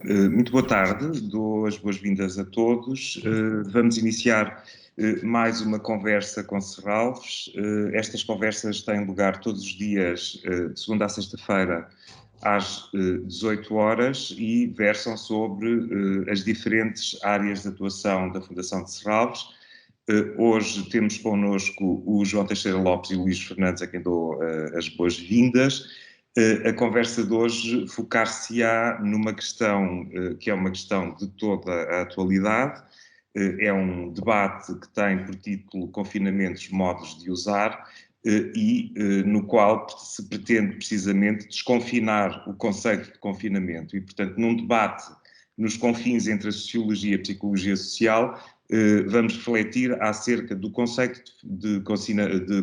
Muito boa tarde, dou as boas-vindas a todos. Vamos iniciar mais uma conversa com Serralves. Estas conversas têm lugar todos os dias, de segunda a sexta-feira, às 18 horas e versam sobre as diferentes áreas de atuação da Fundação de Serralves. Hoje temos connosco o João Teixeira Lopes e o Luís Fernandes, a quem dou as boas-vindas. A conversa de hoje focar-se-á numa questão que é uma questão de toda a atualidade. É um debate que tem por título Confinamentos, modos de usar, e no qual se pretende precisamente desconfinar o conceito de confinamento. E, portanto, num debate nos confins entre a sociologia e a psicologia social, vamos refletir acerca do conceito de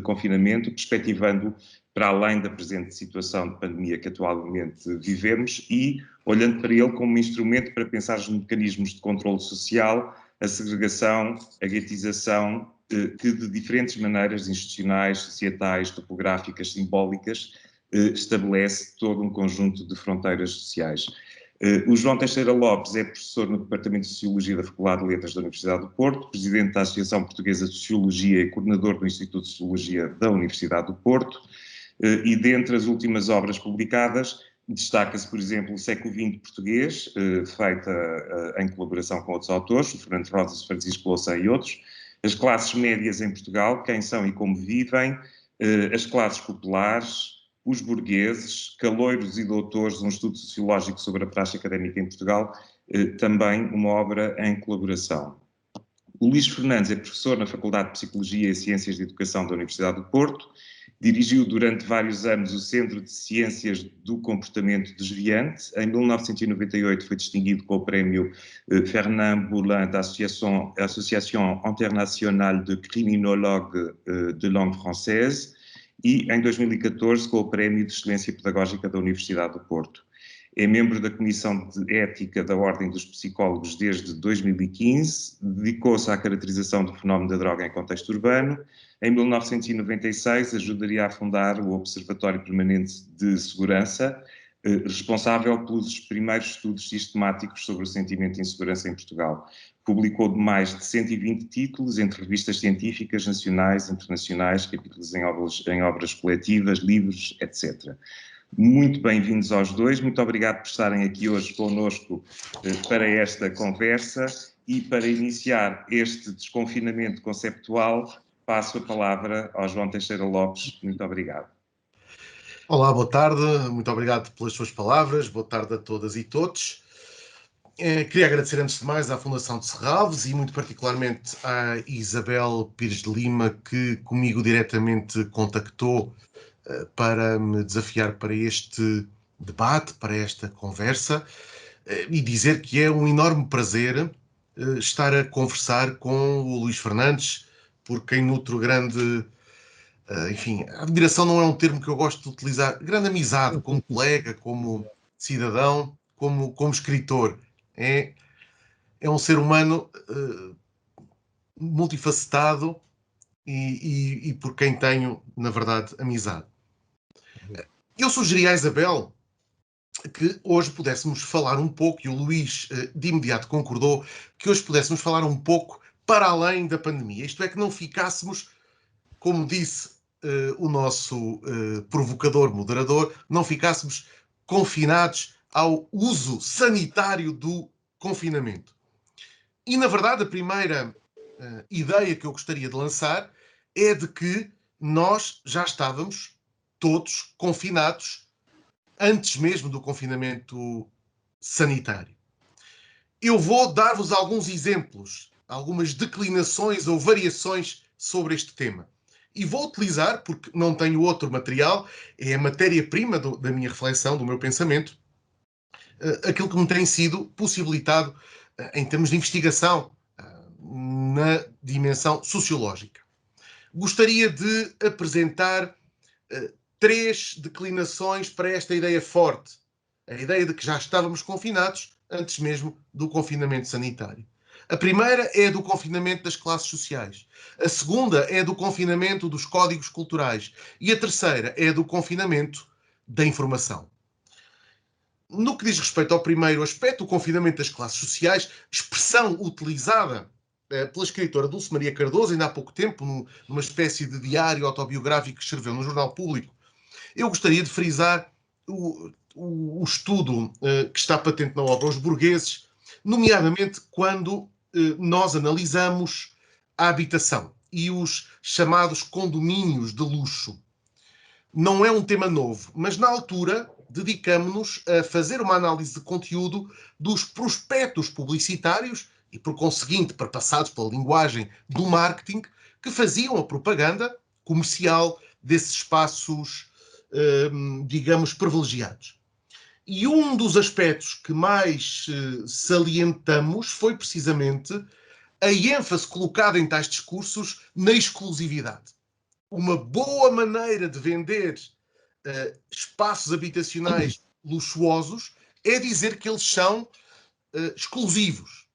confinamento, perspectivando para além da presente situação de pandemia que atualmente vivemos e olhando para ele como um instrumento para pensar os mecanismos de controle social, a segregação, a guetização, que de diferentes maneiras institucionais, societais, topográficas, simbólicas, estabelece todo um conjunto de fronteiras sociais. O João Teixeira Lopes é professor no Departamento de Sociologia da Faculdade de Letras da Universidade do Porto, presidente da Associação Portuguesa de Sociologia e coordenador do Instituto de Sociologia da Universidade do Porto. E dentre as últimas obras publicadas, destaca-se, por exemplo, o Século XX português, feita em colaboração com outros autores, o Fernando Rosas, Francisco Louçã e outros, as classes médias em Portugal, quem são e como vivem, as classes populares, os burgueses, caloiros e doutores, um estudo sociológico sobre a praxe académica em Portugal, também uma obra em colaboração. O Luís Fernandes é professor na Faculdade de Psicologia e Ciências de Educação da Universidade do Porto, dirigiu durante vários anos o Centro de Ciências do Comportamento Desviante. Em 1998 foi distinguido com o prémio Fernand Boulin da Associação Internacional de Criminologues de Langue Française e em 2014 com o prémio de Excelência Pedagógica da Universidade do Porto. É membro da Comissão de Ética da Ordem dos Psicólogos desde 2015, dedicou-se à caracterização do fenómeno da droga em contexto urbano. Em 1996 ajudaria a fundar o Observatório Permanente de Segurança, responsável pelos primeiros estudos sistemáticos sobre o sentimento de insegurança em Portugal. Publicou mais de 120 títulos entre revistas científicas nacionais, internacionais, capítulos em obras coletivas, livros, etc. Muito bem-vindos aos dois, muito obrigado por estarem aqui hoje connosco para esta conversa e para iniciar este desconfinamento conceptual, passo a palavra ao João Teixeira Lopes. Muito obrigado. Olá, boa tarde, muito obrigado pelas suas palavras, boa tarde a todas e todos. Queria agradecer antes de mais à Fundação de Serralves e muito particularmente à Isabel Pires de Lima, que comigo diretamente contactou para me desafiar para este debate, para esta conversa, e dizer que é um enorme prazer estar a conversar com o Luís Fernandes, por quem nutro grande, enfim, a admiração não é um termo que eu gosto de utilizar, grande amizade como colega, como cidadão, como escritor. É um ser humano multifacetado e por quem tenho, na verdade, amizade. Eu sugeri à Isabel que hoje pudéssemos falar um pouco, e o Luís de imediato concordou, que hoje pudéssemos falar um pouco para além da pandemia. Isto é, que não ficássemos, como disse o nosso provocador, moderador, não ficássemos confinados ao uso sanitário do confinamento. E, na verdade, a primeira ideia que eu gostaria de lançar é de que nós já estávamos todos confinados antes mesmo do confinamento sanitário. Eu vou dar-vos alguns exemplos, algumas declinações ou variações sobre este tema. E vou utilizar, porque não tenho outro material, é a matéria-prima da minha reflexão, do meu pensamento, aquilo que me tem sido possibilitado em termos de investigação na dimensão sociológica. Gostaria de apresentar 3 declinações para esta ideia forte. A ideia de que já estávamos confinados antes mesmo do confinamento sanitário. A primeira é do confinamento das classes sociais. A segunda é do confinamento dos códigos culturais. E a terceira é do confinamento da informação. No que diz respeito ao primeiro aspecto, o confinamento das classes sociais, expressão utilizada pela escritora Dulce Maria Cardoso, ainda há pouco tempo, numa espécie de diário autobiográfico que escreveu no Jornal Público, eu gostaria de frisar o estudo que está patente na obra Os Burgueses, nomeadamente quando nós analisamos a habitação e os chamados condomínios de luxo. Não é um tema novo, mas na altura dedicamo-nos a fazer uma análise de conteúdo dos prospectos publicitários e, por conseguinte, perpassados pela linguagem do marketing, que faziam a propaganda comercial desses espaços, digamos, privilegiados. E um dos aspectos que mais salientamos foi precisamente a ênfase colocada em tais discursos na exclusividade. Uma boa maneira de vender espaços habitacionais luxuosos é dizer que eles são exclusivos,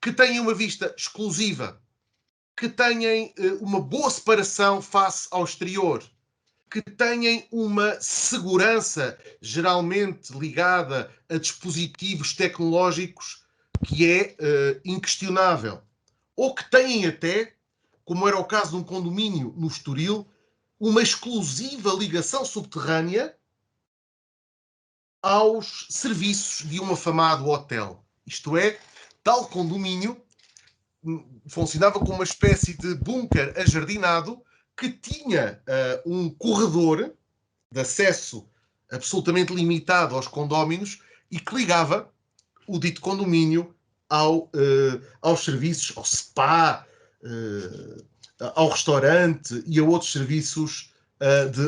que têm uma vista exclusiva, que têm uma boa separação face ao exterior, que têm uma segurança geralmente ligada a dispositivos tecnológicos que é inquestionável, ou que têm até, como era o caso de um condomínio no Estoril, uma exclusiva ligação subterrânea aos serviços de um afamado hotel. Isto é, tal condomínio funcionava como uma espécie de bunker ajardinado que tinha um corredor de acesso absolutamente limitado aos condóminos e que ligava o dito condomínio aos serviços, ao spa, ao restaurante e a outros serviços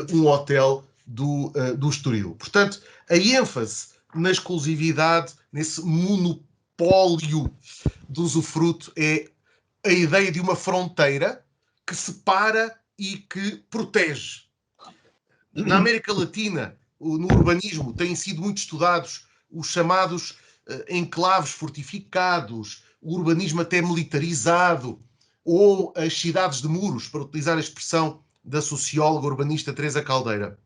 de um hotel do Estoril. Portanto, a ênfase na exclusividade, nesse monopólio do usufruto, é a ideia de uma fronteira que separa e que protege. Na América Latina, no urbanismo, têm sido muito estudados os chamados enclaves fortificados, o urbanismo até militarizado, ou as cidades de muros, para utilizar a expressão da socióloga urbanista Teresa Caldeira.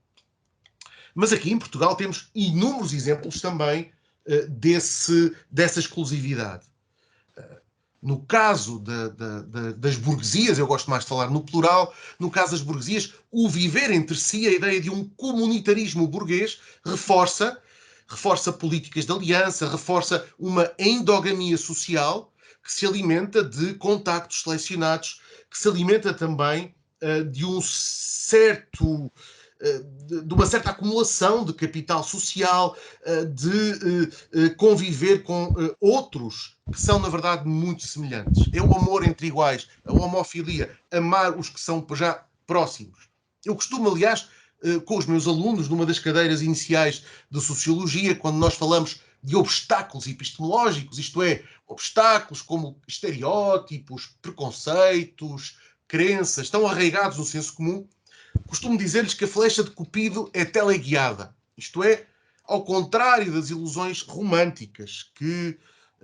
Mas aqui em Portugal temos inúmeros exemplos também dessa exclusividade. No caso das burguesias, eu gosto mais de falar no plural, no caso das burguesias, o viver entre si, a ideia de um comunitarismo burguês, reforça políticas de aliança, reforça uma endogamia social que se alimenta de contactos selecionados, que se alimenta também de uma certa acumulação de capital social, de conviver com outros que são, na verdade, muito semelhantes. É o amor entre iguais, a homofilia, amar os que são já próximos. Eu costumo, aliás, com os meus alunos, numa das cadeiras iniciais de Sociologia, quando nós falamos de obstáculos epistemológicos, isto é, obstáculos como estereótipos, preconceitos, crenças, estão arraigados no senso comum, costumo dizer-lhes que a flecha de Cupido é teleguiada. Isto é, ao contrário das ilusões românticas que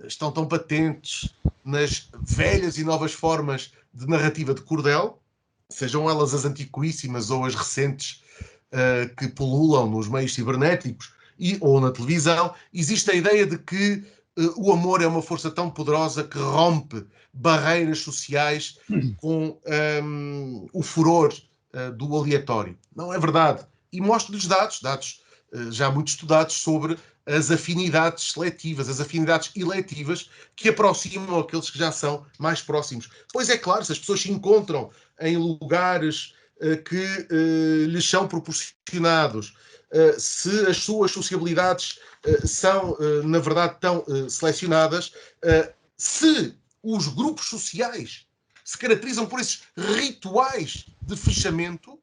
estão tão patentes nas velhas e novas formas de narrativa de cordel, sejam elas as antiquíssimas ou as recentes que pululam nos meios cibernéticos ou na televisão, existe a ideia de que o amor é uma força tão poderosa que rompe barreiras sociais com o furor do aleatório. Não é verdade. E mostro-lhes dados já muito estudados sobre as afinidades seletivas, as afinidades eletivas que aproximam aqueles que já são mais próximos. Pois é claro, se as pessoas se encontram em lugares que lhes são proporcionados, se as suas sociabilidades são, na verdade, tão selecionadas, se os grupos sociais se caracterizam por esses rituais de fechamento,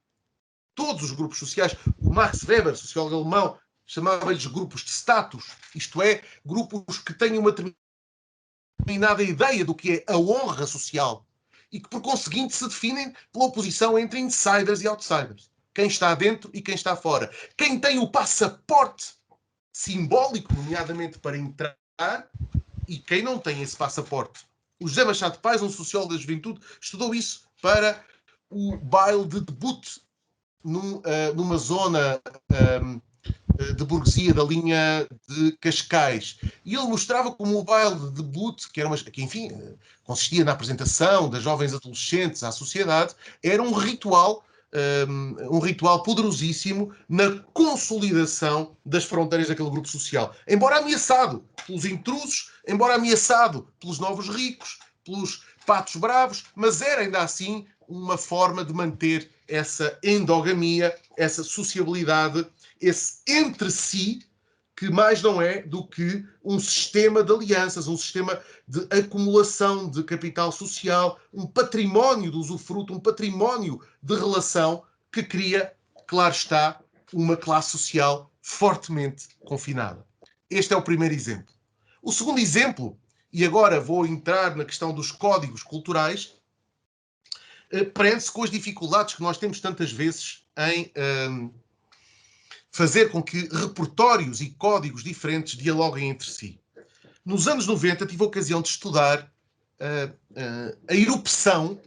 todos os grupos sociais, o Max Weber, sociólogo alemão, chamava-lhes grupos de status, isto é, grupos que têm uma determinada ideia do que é a honra social e que, por conseguinte, se definem pela oposição entre insiders e outsiders. Quem está dentro e quem está fora. Quem tem o passaporte simbólico, nomeadamente para entrar, e quem não tem esse passaporte. O José Machado de Paz, um sociólogo da juventude, estudou isso para o baile de debut numa zona de burguesia da linha de Cascais. E ele mostrava como o baile de debut, que enfim, consistia na apresentação das jovens adolescentes à sociedade, era um ritual poderosíssimo na consolidação das fronteiras daquele grupo social. Embora ameaçado pelos intrusos, embora ameaçado pelos novos ricos, pelos patos bravos, mas era ainda assim uma forma de manter essa endogamia, essa sociabilidade, esse entre si, que mais não é do que um sistema de alianças, um sistema de acumulação de capital social, um património de usufruto, um património de relação que cria, claro está, uma classe social fortemente confinada. Este é o primeiro exemplo. O segundo exemplo, e agora vou entrar na questão dos códigos culturais, prende-se com as dificuldades que nós temos tantas vezes em fazer com que repertórios e códigos diferentes dialoguem entre si. Nos anos 90 tive a ocasião de estudar a erupção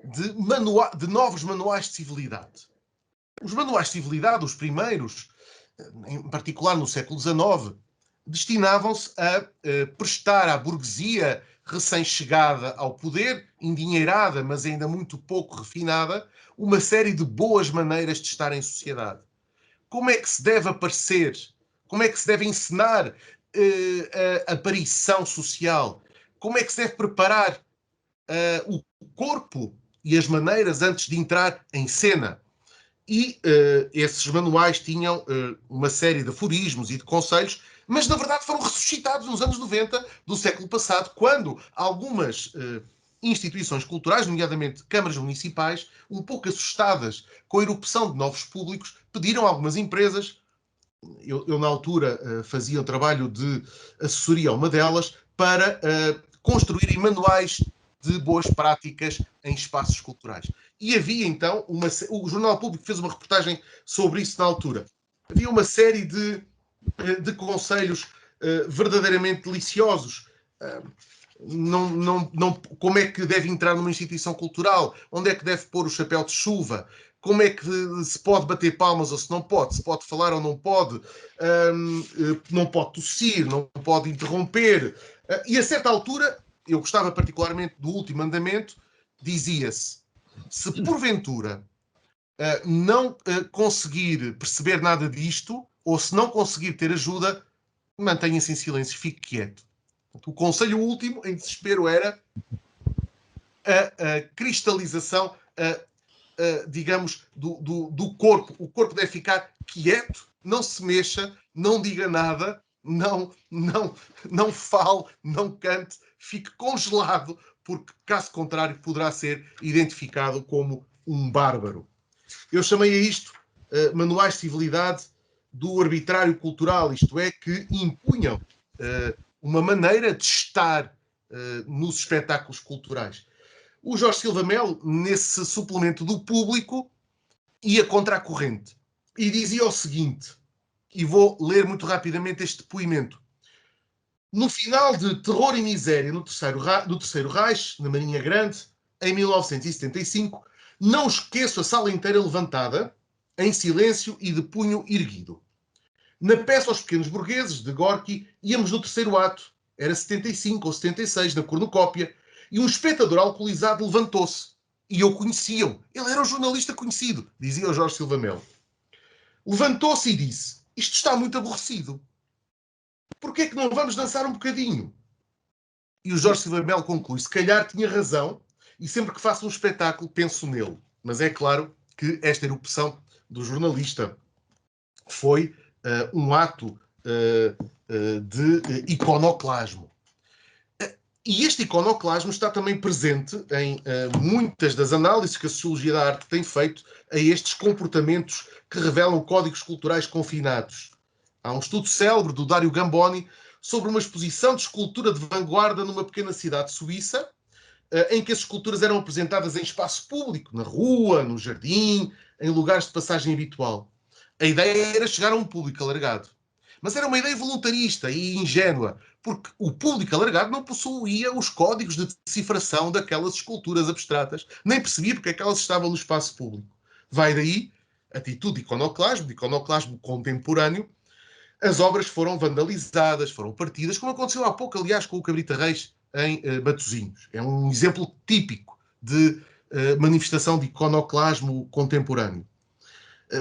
de novos manuais de civilidade. Os manuais de civilidade, os primeiros, em particular no século XIX, destinavam-se a prestar à burguesia recém-chegada ao poder, endinheirada, mas ainda muito pouco refinada, uma série de boas maneiras de estar em sociedade. Como é que se deve aparecer? Como é que se deve encenar a aparição social? Como é que se deve preparar o corpo e as maneiras antes de entrar em cena? E esses manuais tinham uma série de aforismos e de conselhos, mas na verdade foram ressuscitados nos anos 90 do século passado, quando algumas instituições culturais, nomeadamente câmaras municipais, um pouco assustadas com a erupção de novos públicos, pediram a algumas empresas, eu na altura fazia um trabalho de assessoria a uma delas, para construírem manuais de boas práticas em espaços culturais. E havia então, o Jornal Público fez uma reportagem sobre isso na altura. Havia uma série de conselhos verdadeiramente deliciosos. Como é que deve entrar numa instituição cultural? Onde é que deve pôr o chapéu de chuva? Como é que se pode bater palmas ou se não pode? Se pode falar ou não pode? Não pode tossir, não pode interromper. E a certa altura, eu gostava particularmente do último mandamento, dizia-se: se porventura não conseguir perceber nada disto, ou se não conseguir ter ajuda, mantenha-se em silêncio, fique quieto. O conselho último, em desespero, era a cristalização, digamos, do corpo. O corpo deve ficar quieto, não se mexa, não diga nada, não fale, não cante, fique congelado, porque, caso contrário, poderá ser identificado como um bárbaro. Eu chamei a isto manuais de civilidade do arbitrário cultural, isto é, que impunham uma maneira de estar nos espetáculos culturais. O Jorge Silva Melo, nesse suplemento do Público, ia contra a corrente e dizia o seguinte, e vou ler muito rapidamente este depoimento. No final de Terror e Miséria do Terceiro Reich, na Marinha Grande, em 1975, não esqueço a sala inteira levantada, em silêncio e de punho erguido. Na peça Os Pequenos Burgueses, de Gorky, íamos no terceiro ato. Era 75 ou 76, na cornucópia, e um espectador alcoolizado levantou-se. E eu conhecia-o. Ele era um jornalista conhecido, dizia o Jorge Silva Melo. Levantou-se e disse: isto está muito aborrecido. Porquê é que não vamos dançar um bocadinho? E o Jorge Silva Melo conclui: se calhar tinha razão, e sempre que faço um espetáculo penso nele. Mas é claro que esta erupção do jornalista foi um ato de iconoclasmo. E este iconoclasmo está também presente em muitas das análises que a Sociologia da Arte tem feito a estes comportamentos que revelam códigos culturais confinados. Há um estudo célebre do Dario Gamboni sobre uma exposição de escultura de vanguarda numa pequena cidade suíça, em que as esculturas eram apresentadas em espaço público, na rua, no jardim, em lugares de passagem habitual. A ideia era chegar a um público alargado. Mas era uma ideia voluntarista e ingênua, porque o público alargado não possuía os códigos de decifração daquelas esculturas abstratas, nem percebia porque é que elas estavam no espaço público. Vai daí a atitude de iconoclasmo contemporâneo, as obras foram vandalizadas, foram partidas, como aconteceu há pouco, aliás, com o Cabrita Reis em Matosinhos. É um exemplo típico de manifestação de iconoclasmo contemporâneo.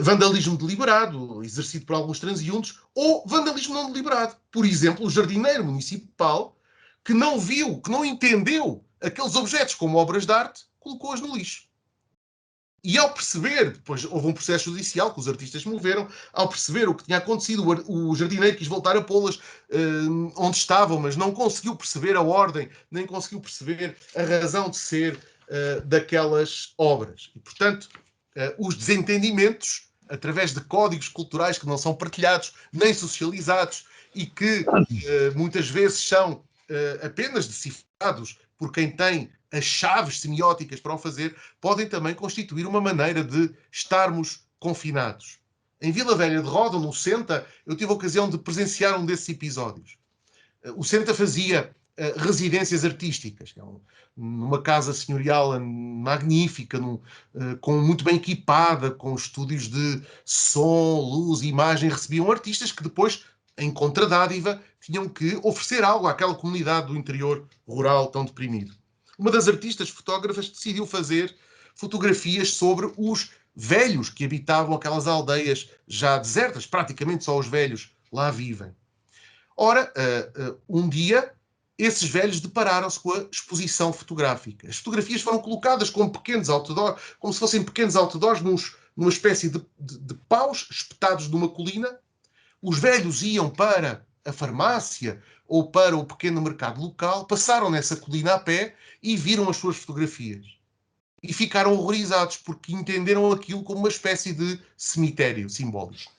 Vandalismo deliberado, exercido por alguns transeuntes, ou vandalismo não deliberado. Por exemplo, o jardineiro municipal que não viu, que não entendeu aqueles objetos como obras de arte, colocou-os no lixo. E ao perceber, depois houve um processo judicial que os artistas moveram, ao perceber o que tinha acontecido, o jardineiro quis voltar a pô-las onde estavam, mas não conseguiu perceber a ordem, nem conseguiu perceber a razão de ser daquelas obras. E, portanto, os desentendimentos, através de códigos culturais que não são partilhados, nem socializados, e que muitas vezes são apenas decifrados por quem tem as chaves semióticas para o fazer, podem também constituir uma maneira de estarmos confinados. Em Vila Velha de Ródão, no Senta, eu tive a ocasião de presenciar um desses episódios. O Senta fazia residências artísticas, numa casa senhorial magnífica, muito bem equipada, com estúdios de som, luz, imagem, recebiam artistas que depois, em contradádiva, tinham que oferecer algo àquela comunidade do interior rural tão deprimido. Uma das artistas fotógrafas decidiu fazer fotografias sobre os velhos que habitavam aquelas aldeias já desertas, praticamente só os velhos lá vivem. Ora, um dia, esses velhos depararam-se com a exposição fotográfica. As fotografias foram colocadas como pequenos outdoors, como se fossem pequenos outdoors numa espécie de paus espetados numa colina. Os velhos iam para a farmácia ou para o pequeno mercado local, passaram nessa colina a pé e viram as suas fotografias. E ficaram horrorizados, porque entenderam aquilo como uma espécie de cemitério simbólico.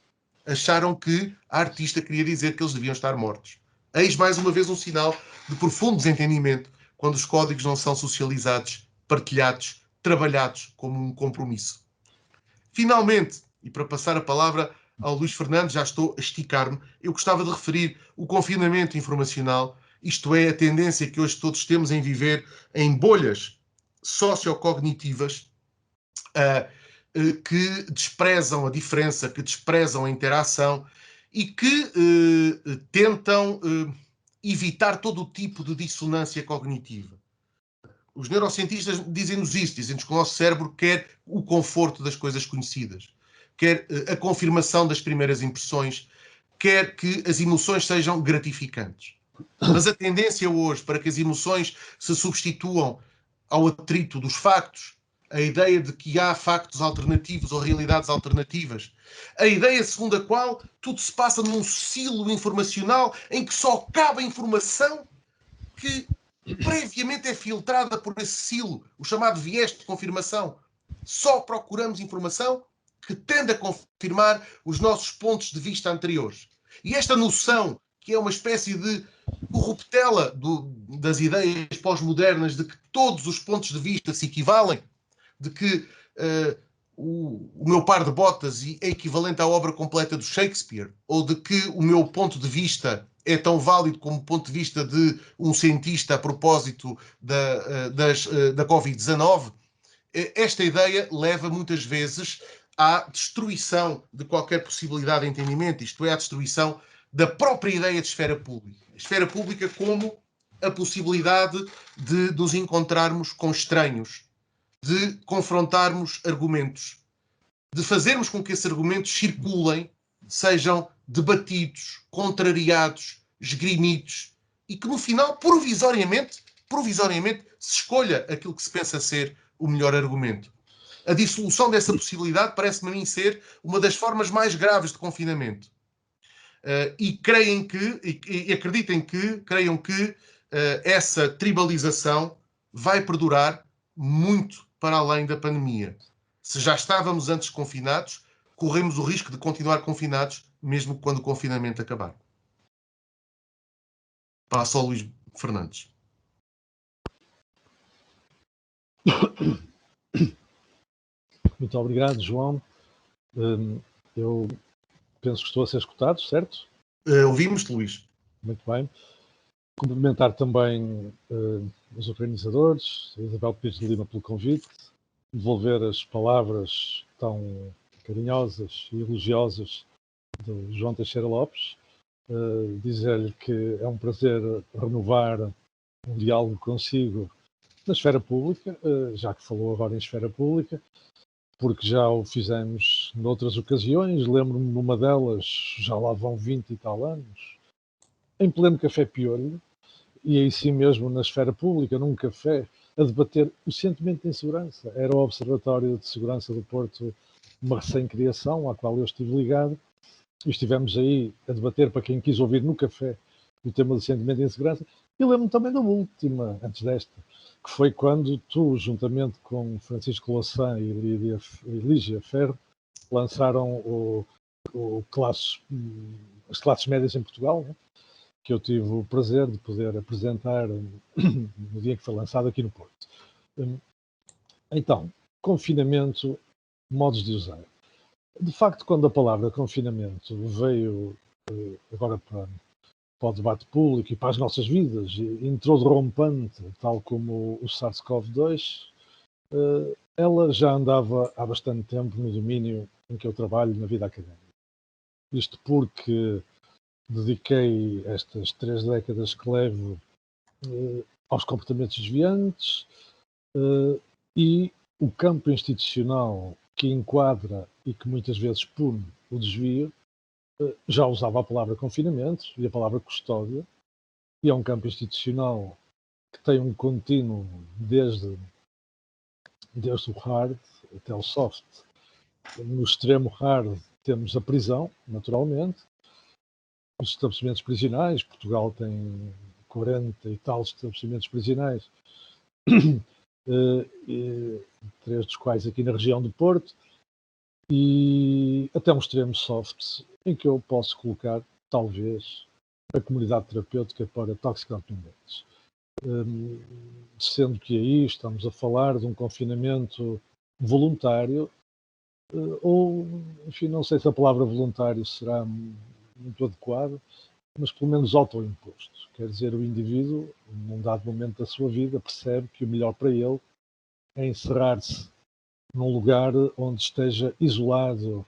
Acharam que a artista queria dizer que eles deviam estar mortos. Eis mais uma vez um sinal de profundo desentendimento, quando os códigos não são socializados, partilhados, trabalhados como um compromisso. Finalmente, e para passar a palavra ao Luís Fernando, já estou a esticar-me, eu gostava de referir o confinamento informacional, isto é, a tendência que hoje todos temos em viver em bolhas sociocognitivas que desprezam a diferença, que desprezam a interação e que tentam evitar todo o tipo de dissonância cognitiva. Os neurocientistas dizem-nos isto, dizem-nos que o nosso cérebro quer o conforto das coisas conhecidas, quer a confirmação das primeiras impressões, quer que as emoções sejam gratificantes. Mas a tendência hoje para que as emoções se substituam ao atrito dos factos, a ideia de que há factos alternativos ou realidades alternativas, a ideia segundo a qual tudo se passa num silo informacional em que só cabe a informação que previamente é filtrada por esse silo, o chamado viés de confirmação. Só procuramos informação que tende a confirmar os nossos pontos de vista anteriores. E esta noção, que é uma espécie de corruptela das ideias pós-modernas de que todos os pontos de vista se equivalem, de que o meu par de botas é equivalente à obra completa do Shakespeare, ou de que o meu ponto de vista é tão válido como o ponto de vista de um cientista a propósito da Covid-19, esta ideia leva muitas vezes à destruição de qualquer possibilidade de entendimento, isto é, à destruição da própria ideia de esfera pública. A esfera pública como a possibilidade de nos encontrarmos com estranhos, de confrontarmos argumentos, de fazermos com que esses argumentos circulem, sejam debatidos, contrariados, esgrimidos, e que no final, provisoriamente, se escolha aquilo que se pensa ser o melhor argumento. A dissolução dessa possibilidade parece-me a mim ser uma das formas mais graves de confinamento. E creiam que essa tribalização vai perdurar muito para além da pandemia. Se já estávamos antes confinados, corremos o risco de continuar confinados mesmo quando o confinamento acabar. Passo ao Luís Fernandes. Muito obrigado, João. Eu penso que estou a ser escutado, certo? Ouvimos-te, Luís. Muito bem. Cumprimentar também os organizadores, a Isabel Pires de Lima, pelo convite, devolver as palavras tão carinhosas e elogiosas do João Teixeira Lopes. dizer-lhe que é um prazer renovar um diálogo consigo na esfera pública, já que falou agora em esfera pública, porque já o fizemos noutras ocasiões. Lembro-me numa delas, já lá vão 20 e tal anos, em pleno Café Piolho, e aí sim mesmo na esfera pública, num café, a debater o sentimento de insegurança. Era o Observatório de Segurança do Porto, uma recém-criação, à qual eu estive ligado, e estivemos aí a debater, para quem quis ouvir no café, o tema do sentimento de insegurança. E lembro-me também da última, antes desta, que foi quando tu, juntamente com Francisco Louçã e Lígia Ferro, lançaram as classes médias em Portugal, né? Que eu tive o prazer de poder apresentar no dia em que foi lançado aqui no Porto. Então, confinamento, modos de usar. De facto, quando a palavra confinamento veio agora para o debate público e para as nossas vidas, entrou de rompante, tal como o SARS-CoV-2, ela já andava há bastante tempo no domínio em que eu trabalho na vida académica. Isto porque dediquei estas 3 décadas que levo aos comportamentos desviantes e o campo institucional que enquadra e que muitas vezes pune o desvio já usava a palavra confinamento e a palavra custódia, e é um campo institucional que tem um contínuo desde o hard até o soft. No extremo hard temos a prisão, naturalmente, os estabelecimentos prisionais. Portugal tem 40 e tal estabelecimentos prisionais, 3 dos quais aqui na região do Porto, e até um extremo soft, em que eu posso colocar, talvez, a comunidade terapêutica para toxicodependentes. Sendo que aí estamos a falar de um confinamento voluntário, ou, enfim, não sei se a palavra voluntário será muito adequada, mas pelo menos autoimposto. Quer dizer, o indivíduo, num dado momento da sua vida, percebe que o melhor para ele é encerrar-se num lugar onde esteja isolado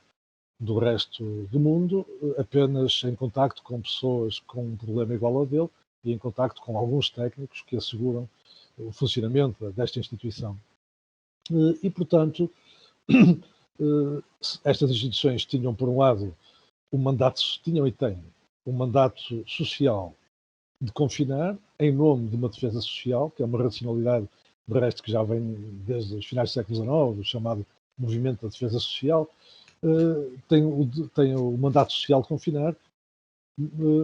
do resto do mundo, apenas em contacto com pessoas com um problema igual ao dele e em contacto com alguns técnicos que asseguram o funcionamento desta instituição. E, portanto, estas instituições tinham, por um lado, tinham e têm um mandato social de confinar em nome de uma defesa social, que é uma racionalidade, de resto, que já vem desde os finais do século XIX, o chamado movimento da defesa social. Tem o mandato social de confinar,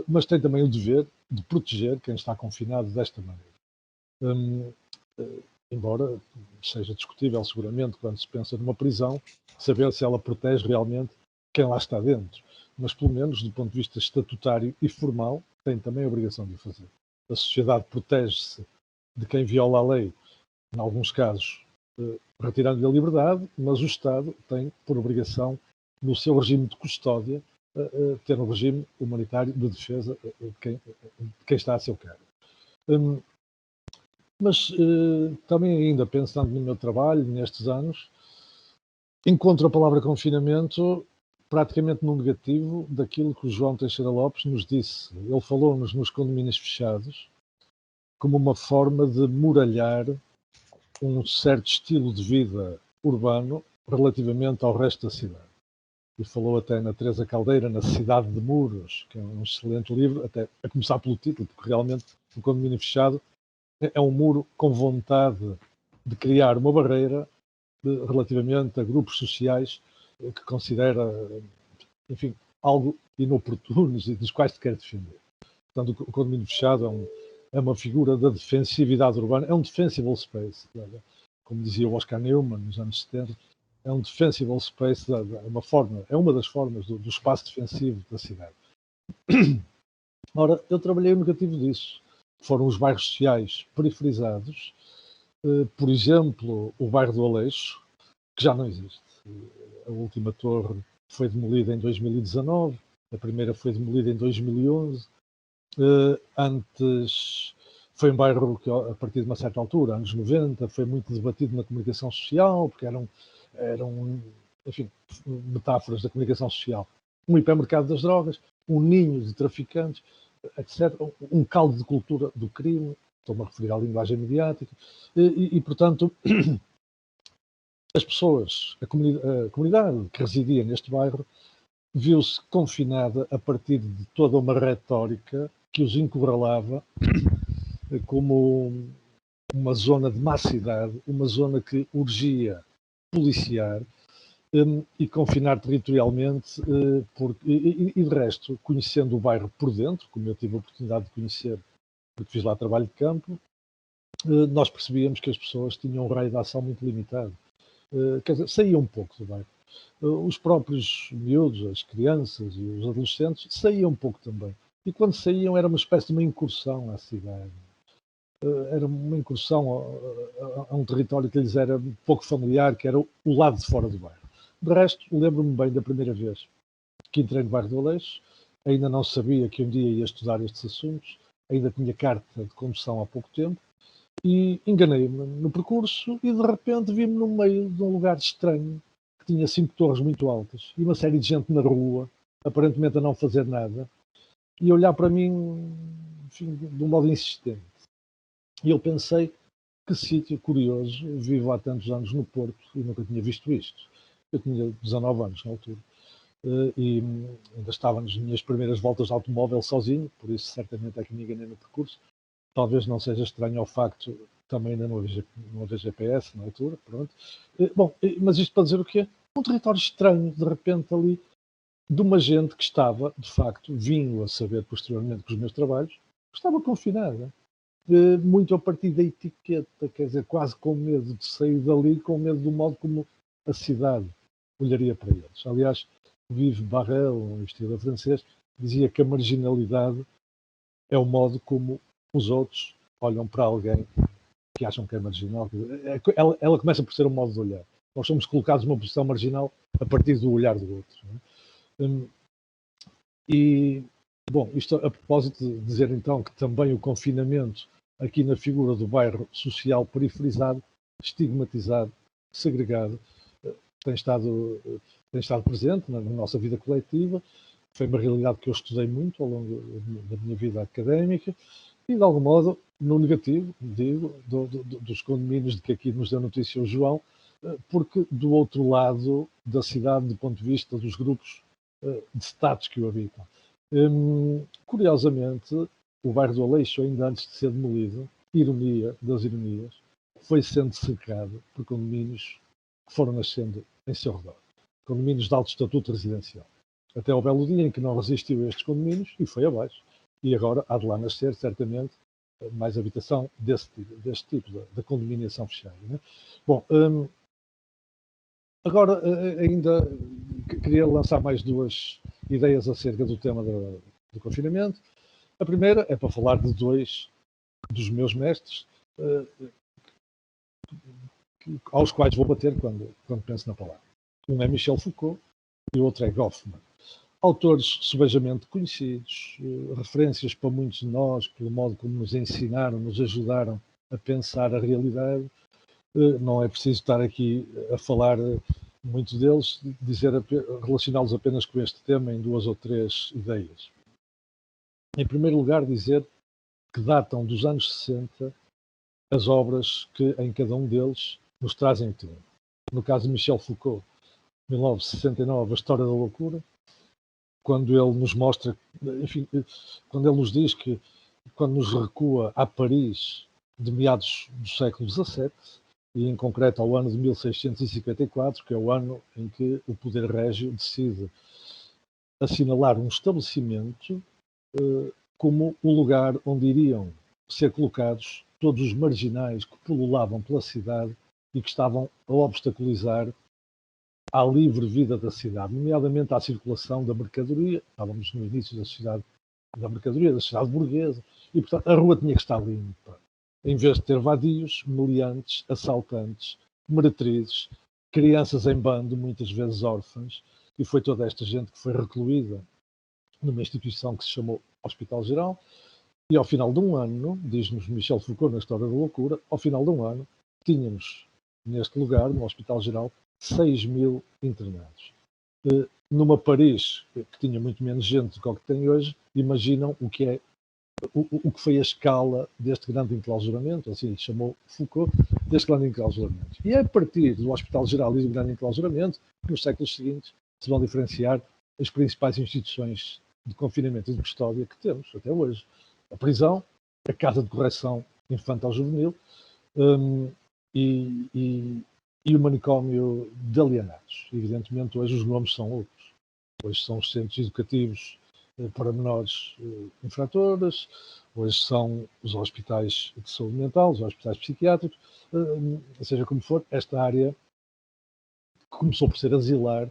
mas tem também o dever de proteger quem está confinado desta maneira. Embora seja discutível, seguramente, quando se pensa numa prisão, saber se ela protege realmente quem lá está dentro. Mas, pelo menos, do ponto de vista estatutário e formal, tem também a obrigação de o fazer. A sociedade protege-se de quem viola a lei, em alguns casos, retirando-lhe a liberdade, mas o Estado tem por obrigação, no seu regime de custódia, ter um regime humanitário de defesa de quem está a seu cargo. Mas também, ainda pensando no meu trabalho, nestes anos, encontro a palavra confinamento praticamente no negativo daquilo que o João Teixeira Lopes nos disse. Ele falou-nos nos condomínios fechados como uma forma de muralhar um certo estilo de vida urbano relativamente ao resto da cidade. E falou até na Teresa Caldeira, na Cidade de Muros, que é um excelente livro, até a começar pelo título, porque realmente o condomínio fechado é um muro com vontade de criar uma barreira relativamente a grupos sociais que considera, enfim, algo inoportunos e dos quais se quer defender. Portanto, o condomínio fechado é uma figura da defensividade urbana, é um defensible space, como dizia o Oscar Neumann nos anos 70, é um defensible space, é uma das formas do espaço defensivo da cidade. Ora, eu trabalhei o negativo disso. Foram os bairros sociais periferizados, por exemplo, o bairro do Aleixo, que já não existe. A última torre foi demolida em 2019, a primeira foi demolida em 2011. Antes foi um bairro que, a partir de uma certa altura, anos 90, foi muito debatido na comunicação social, porque eram enfim, metáforas da comunicação social. um hipermercado das drogas, um ninho de traficantes, etc., um caldo de cultura do crime, estou-me a referir à linguagem mediática, portanto, as pessoas, a comunidade que residia neste bairro, viu-se confinada a partir de toda uma retórica que os encurralava como uma zona de má cidade, uma zona que urgia policiar e confinar territorialmente, e de resto, conhecendo o bairro por dentro, como eu tive a oportunidade de conhecer, porque fiz lá trabalho de campo, nós percebíamos que as pessoas tinham um raio de ação muito limitado. Quer dizer, saíam um pouco do bairro. Os próprios miúdos, as crianças e os adolescentes saíam um pouco também. E quando saíam era uma espécie de uma incursão à cidade. Era uma incursão a um território que lhes era pouco familiar, que era o lado de fora do bairro. De resto, lembro-me bem da primeira vez que entrei no bairro do Aleixo, ainda não sabia que um dia ia estudar estes assuntos, ainda tinha carta de condução há pouco tempo, e enganei-me no percurso e de repente vi-me no meio de um lugar estranho, que tinha 5 torres muito altas, e uma série de gente na rua, aparentemente a não fazer nada, e a olhar para mim, enfim, de um modo insistente. E eu pensei, que sítio curioso, vivo há tantos anos no Porto e nunca tinha visto isto. Eu tinha 19 anos na altura e ainda estava nas minhas primeiras voltas de automóvel sozinho, por isso certamente é que me enganei no percurso. Talvez não seja estranho ao facto, também ainda não havia GPS na altura, pronto. Bom, mas isto para dizer o quê? Um território estranho, de repente ali, de uma gente que estava, de facto, vinho a saber posteriormente com os meus trabalhos, estava confinada. Muito a partir da etiqueta, quer dizer, quase com medo de sair dali, com medo do modo como a cidade olharia para eles. Aliás, Vive Barrel, um historiador francês, dizia que a marginalidade é o modo como os outros olham para alguém que acham que é marginal. Ela começa por ser um modo de olhar. Nós somos colocados numa posição marginal a partir do olhar do outro. Não é? E, bom, isto a propósito de dizer então que também o confinamento aqui na figura do bairro social periferizado, estigmatizado, segregado, tem estado presente na nossa vida coletiva. Foi uma realidade que eu estudei muito ao longo da minha vida académica e, de algum modo, no negativo, digo, dos condomínios de que aqui nos deu notícia o João, porque do outro lado da cidade, do ponto de vista dos grupos de status que o habitam. Curiosamente, o bairro do Aleixo, ainda antes de ser demolido, ironia das ironias, foi sendo cercado por condomínios que foram nascendo em seu redor. Condomínios de alto estatuto residencial. Até ao belo dia em que não resistiu a estes condomínios e foi abaixo. E agora há de lá nascer, certamente, mais habitação deste tipo da condominiação fechada. Né? Bom, agora ainda queria lançar mais duas ideias acerca do tema do confinamento. A primeira é para falar de dois dos meus mestres, aos quais vou bater quando penso na palavra. Um é Michel Foucault e o outro é Goffman. Autores subejamente conhecidos, referências para muitos de nós, pelo modo como nos ensinaram, nos ajudaram a pensar a realidade. Não é preciso estar aqui a falar muito deles, relacioná-los apenas com este tema em 2 ou 3 ideias. Em primeiro lugar, dizer que datam dos anos 60 as obras que em cada um deles nos trazem o tema. No caso de Michel Foucault, 1969, A História da Loucura, quando ele nos mostra, enfim, quando ele nos diz que, quando nos recua a Paris de meados do século XVII, e em concreto ao ano de 1654, que é o ano em que o poder régio decide assinalar um estabelecimento como o lugar onde iriam ser colocados todos os marginais que pululavam pela cidade e que estavam a obstaculizar à livre vida da cidade, nomeadamente à circulação da mercadoria. Estávamos no início da sociedade da mercadoria, da sociedade burguesa, e portanto a rua tinha que estar limpa. Em vez de ter vadios, meliantes, assaltantes, meretrizes, crianças em bando, muitas vezes órfãs, e foi toda esta gente que foi recluída numa instituição que se chamou Hospital Geral, e ao final de um ano, diz-nos Michel Foucault na História da Loucura, ao final de um ano, tínhamos neste lugar, no Hospital Geral, 6.000 internados. numa Paris que tinha muito menos gente do que tem hoje, imaginam o que é o que foi a escala deste grande enclausuramento, assim chamou Foucault, deste grande enclausuramento. E é a partir do Hospital Geral e do grande enclausuramento que nos séculos seguintes se vão diferenciar as principais instituições de confinamento e de custódia que temos até hoje. A prisão, a Casa de Correção Infantil-Juvenil e o manicômio de alienados. Evidentemente, hoje os nomes são outros. Hoje são os centros educativos para menores infratores, hoje são os hospitais de saúde mental, os hospitais psiquiátricos, seja como for, esta área que começou por ser asilar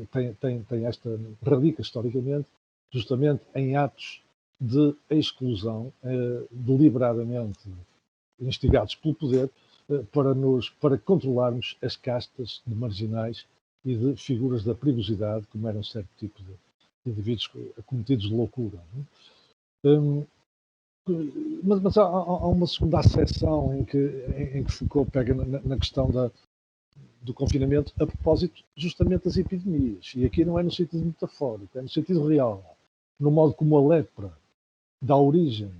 tem esta, radica historicamente justamente em atos de exclusão deliberadamente instigados pelo poder para controlarmos as castas de marginais e de figuras da perigosidade, como era um certo tipo de indivíduos acometidos de loucura. Mas há uma segunda acessão em que Foucault pega na questão do confinamento a propósito justamente das epidemias. E aqui não é no sentido metafórico, é no sentido real. No modo como a lepra dá origem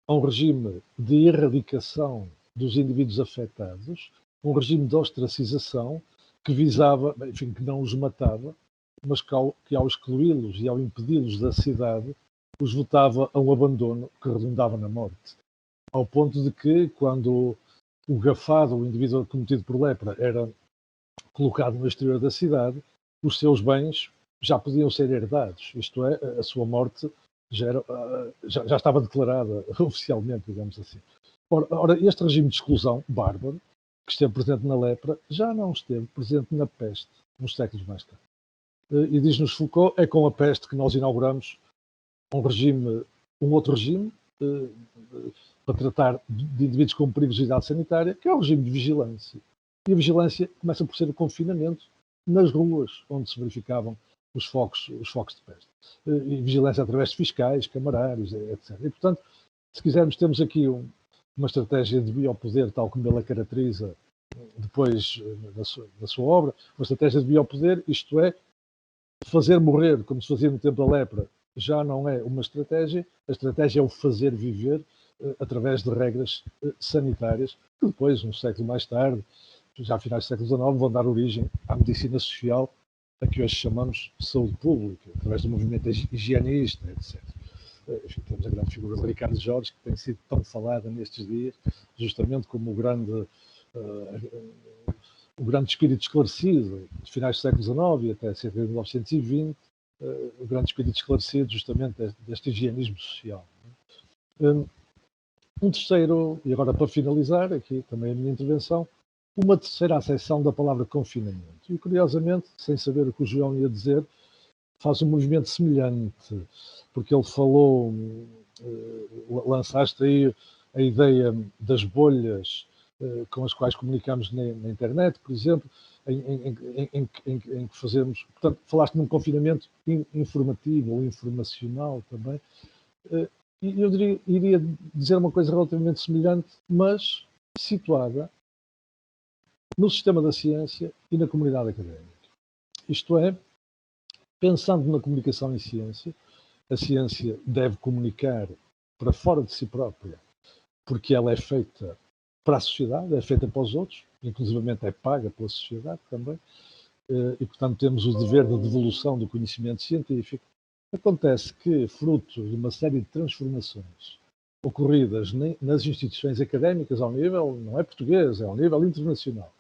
a um regime de erradicação dos indivíduos afetados, um regime de ostracização que visava, enfim, que não os matava, mas que ao excluí-los e ao impedi-los da cidade, os votava a um abandono que redundava na morte. Ao ponto de que, quando o gafado, o indivíduo cometido por lepra, era colocado no exterior da cidade, os seus bens já podiam ser herdados, isto é, a sua morte já estava declarada oficialmente, digamos assim. Ora, este regime de exclusão bárbaro, que esteve presente na lepra, já não esteve presente na peste, uns séculos mais tarde. E diz-nos Foucault, é com a peste que nós inauguramos um outro regime, para tratar de indivíduos com perigosidade sanitária, que é o regime de vigilância. E a vigilância começa por ser o confinamento nas ruas onde se verificavam os focos de peste. E vigilância através de fiscais, camarários, etc. E, portanto, se quisermos, temos aqui uma estratégia de biopoder, tal como ele a caracteriza depois na sua obra, uma estratégia de biopoder, isto é, fazer morrer, como se fazia no tempo da lepra, já não é uma estratégia, a estratégia é o fazer viver através de regras sanitárias, que depois, um século mais tarde, já a finais do século XIX, vão dar origem à medicina social, a que hoje chamamos de saúde pública, através do movimento higienista, etc. Enfim, temos a grande figura de Ricardo Jorge, que tem sido tão falada nestes dias, justamente como o grande espírito esclarecido, de finais do século XIX e até cerca de 1920, o grande espírito esclarecido justamente deste higienismo social. Um terceiro, e agora para finalizar aqui também a minha intervenção, uma terceira acessão da palavra confinamento. E curiosamente, sem saber o que o João ia dizer, faz um movimento semelhante, porque ele falou, lançaste aí a ideia das bolhas com as quais comunicamos na internet, por exemplo, em que fazemos, portanto, falaste num confinamento informativo ou informacional também, e eu iria dizer uma coisa relativamente semelhante, mas situada no sistema da ciência e na comunidade académica. Isto é, pensando na comunicação em ciência, a ciência deve comunicar para fora de si própria, porque ela é feita para a sociedade, é feita para os outros, inclusivamente é paga pela sociedade também, e portanto temos o dever de devolução do conhecimento científico. Acontece que, fruto de uma série de transformações ocorridas nas instituições académicas ao nível, não é português, é ao nível internacional,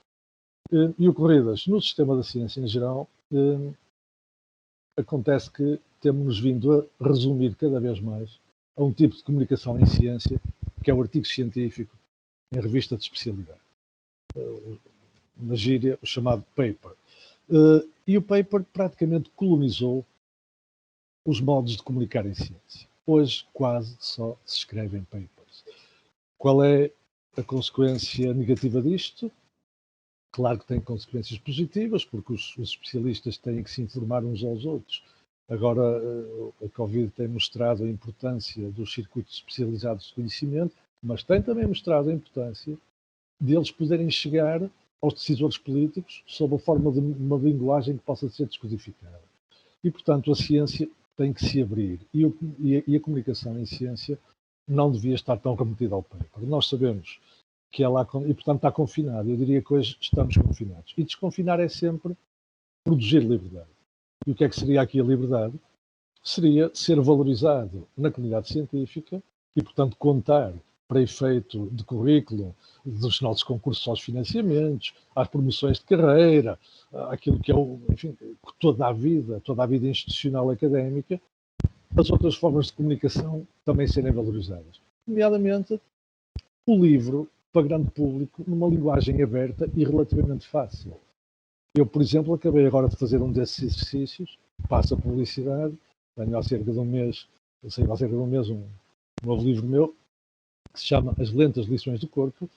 e ocorridas no sistema da ciência em geral, acontece que temos-nos vindo a resumir cada vez mais a um tipo de comunicação em ciência, que é o artigo científico em revista de especialidade. Na gíria, o chamado paper. E o paper praticamente colonizou os modos de comunicar em ciência. Hoje quase só se escrevem papers. Qual é a consequência negativa disto? Claro que tem consequências positivas, porque os especialistas têm que se informar uns aos outros. Agora, a Covid tem mostrado a importância dos circuitos especializados de conhecimento, mas tem também mostrado a importância de eles poderem chegar aos decisores políticos sob a forma de uma linguagem que possa ser descodificada. E, portanto, a ciência tem que se abrir. E a comunicação em ciência não devia estar tão remetida ao paper. Nós sabemos que ela, e portanto está confinada. Eu diria que hoje estamos confinados. E desconfinar é sempre produzir liberdade. E o que é que seria aqui a liberdade? Seria ser valorizado na comunidade científica e, portanto, contar para efeito de currículo dos nossos concursos aos financiamentos, às promoções de carreira, aquilo que é, enfim, toda a vida institucional académica, as outras formas de comunicação também serem valorizadas. Nomeadamente, o livro para grande público numa linguagem aberta e relativamente fácil. Eu, por exemplo, acabei agora de fazer um desses exercícios, passo a publicidade, tenho há cerca de um mês, um novo livro meu, que se chama As Lentas Lições do Corpo,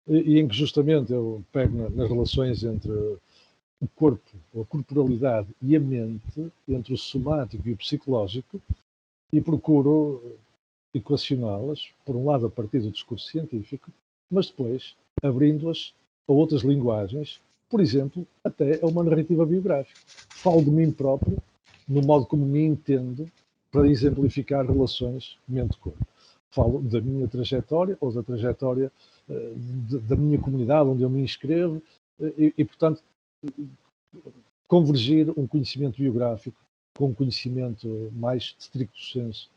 e em que justamente eu pego nas relações entre o corpo, a corporalidade e a mente, entre o somático e o psicológico, e procuro equacioná-las, por um lado a partir do discurso científico, mas depois abrindo-as a outras linguagens, por exemplo, até a uma narrativa biográfica. Falo de mim próprio, no modo como me entendo, para exemplificar relações mente-corpo. Falo da minha trajetória ou da trajetória da minha comunidade onde eu me inscrevo e, portanto, convergir um conhecimento biográfico com um conhecimento mais stricto sensu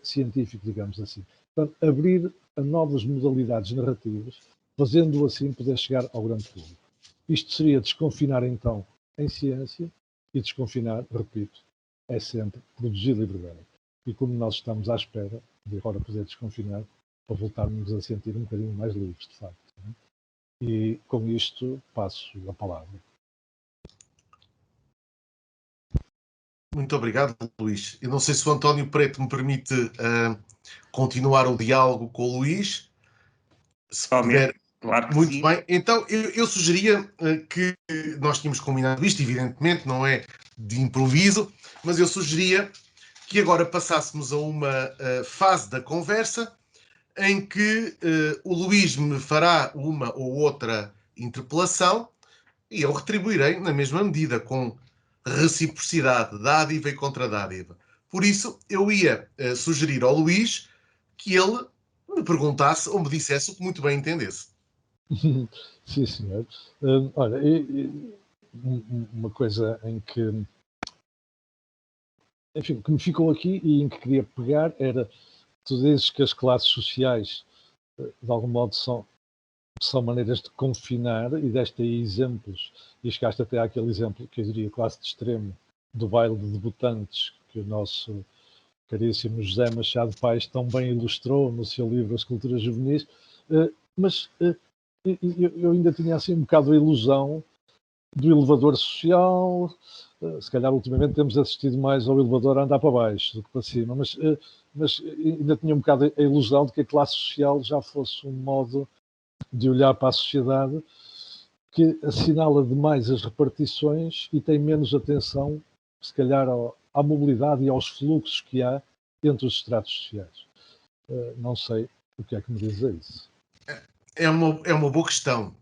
científico, digamos assim. Portanto, abrir a novas modalidades narrativas, fazendo assim poder chegar ao grande público. Isto seria desconfinar, então, em ciência, e desconfinar, repito, é sempre produzir liberdade. E como nós estamos à espera de agora poder desconfinar, para voltarmos a sentir um bocadinho mais livres, de facto. Não é? E com isto passo a palavra. Muito obrigado, Luís. Eu não sei se o António Preto me permite continuar o diálogo com o Luís. Se puder, claro que muito sim. bem. Então, eu sugeria que nós tínhamos combinado isto, evidentemente, não é de improviso, mas eu sugeria que agora passássemos a uma fase da conversa em que o Luís me fará uma ou outra interpelação e eu retribuirei na mesma medida, com reciprocidade, dádiva e contradádiva. Por isso, eu ia sugerir ao Luís que ele me perguntasse ou me dissesse o que muito bem entendesse. Sim, senhor. Olha, uma coisa em que, enfim, que me ficou aqui e em que queria pegar era, tu dizes que as classes sociais, de algum modo, são maneiras de confinar, e deste aí exemplos, e chegaste até àquele exemplo que eu diria classe de extremo, do baile de debutantes, que o nosso caríssimo José Machado Paes tão bem ilustrou no seu livro As Culturas Juvenis, mas eu ainda tinha assim um bocado a ilusão do elevador social. Se calhar ultimamente temos assistido mais ao elevador a andar para baixo do que para cima, mas ainda tinha um bocado a ilusão de que a classe social já fosse um modo de olhar para a sociedade que assinala demais as repartições e tem menos atenção, se calhar, à mobilidade e aos fluxos que há entre os estratos sociais. Não sei o que é que me diz a isso. É uma boa questão.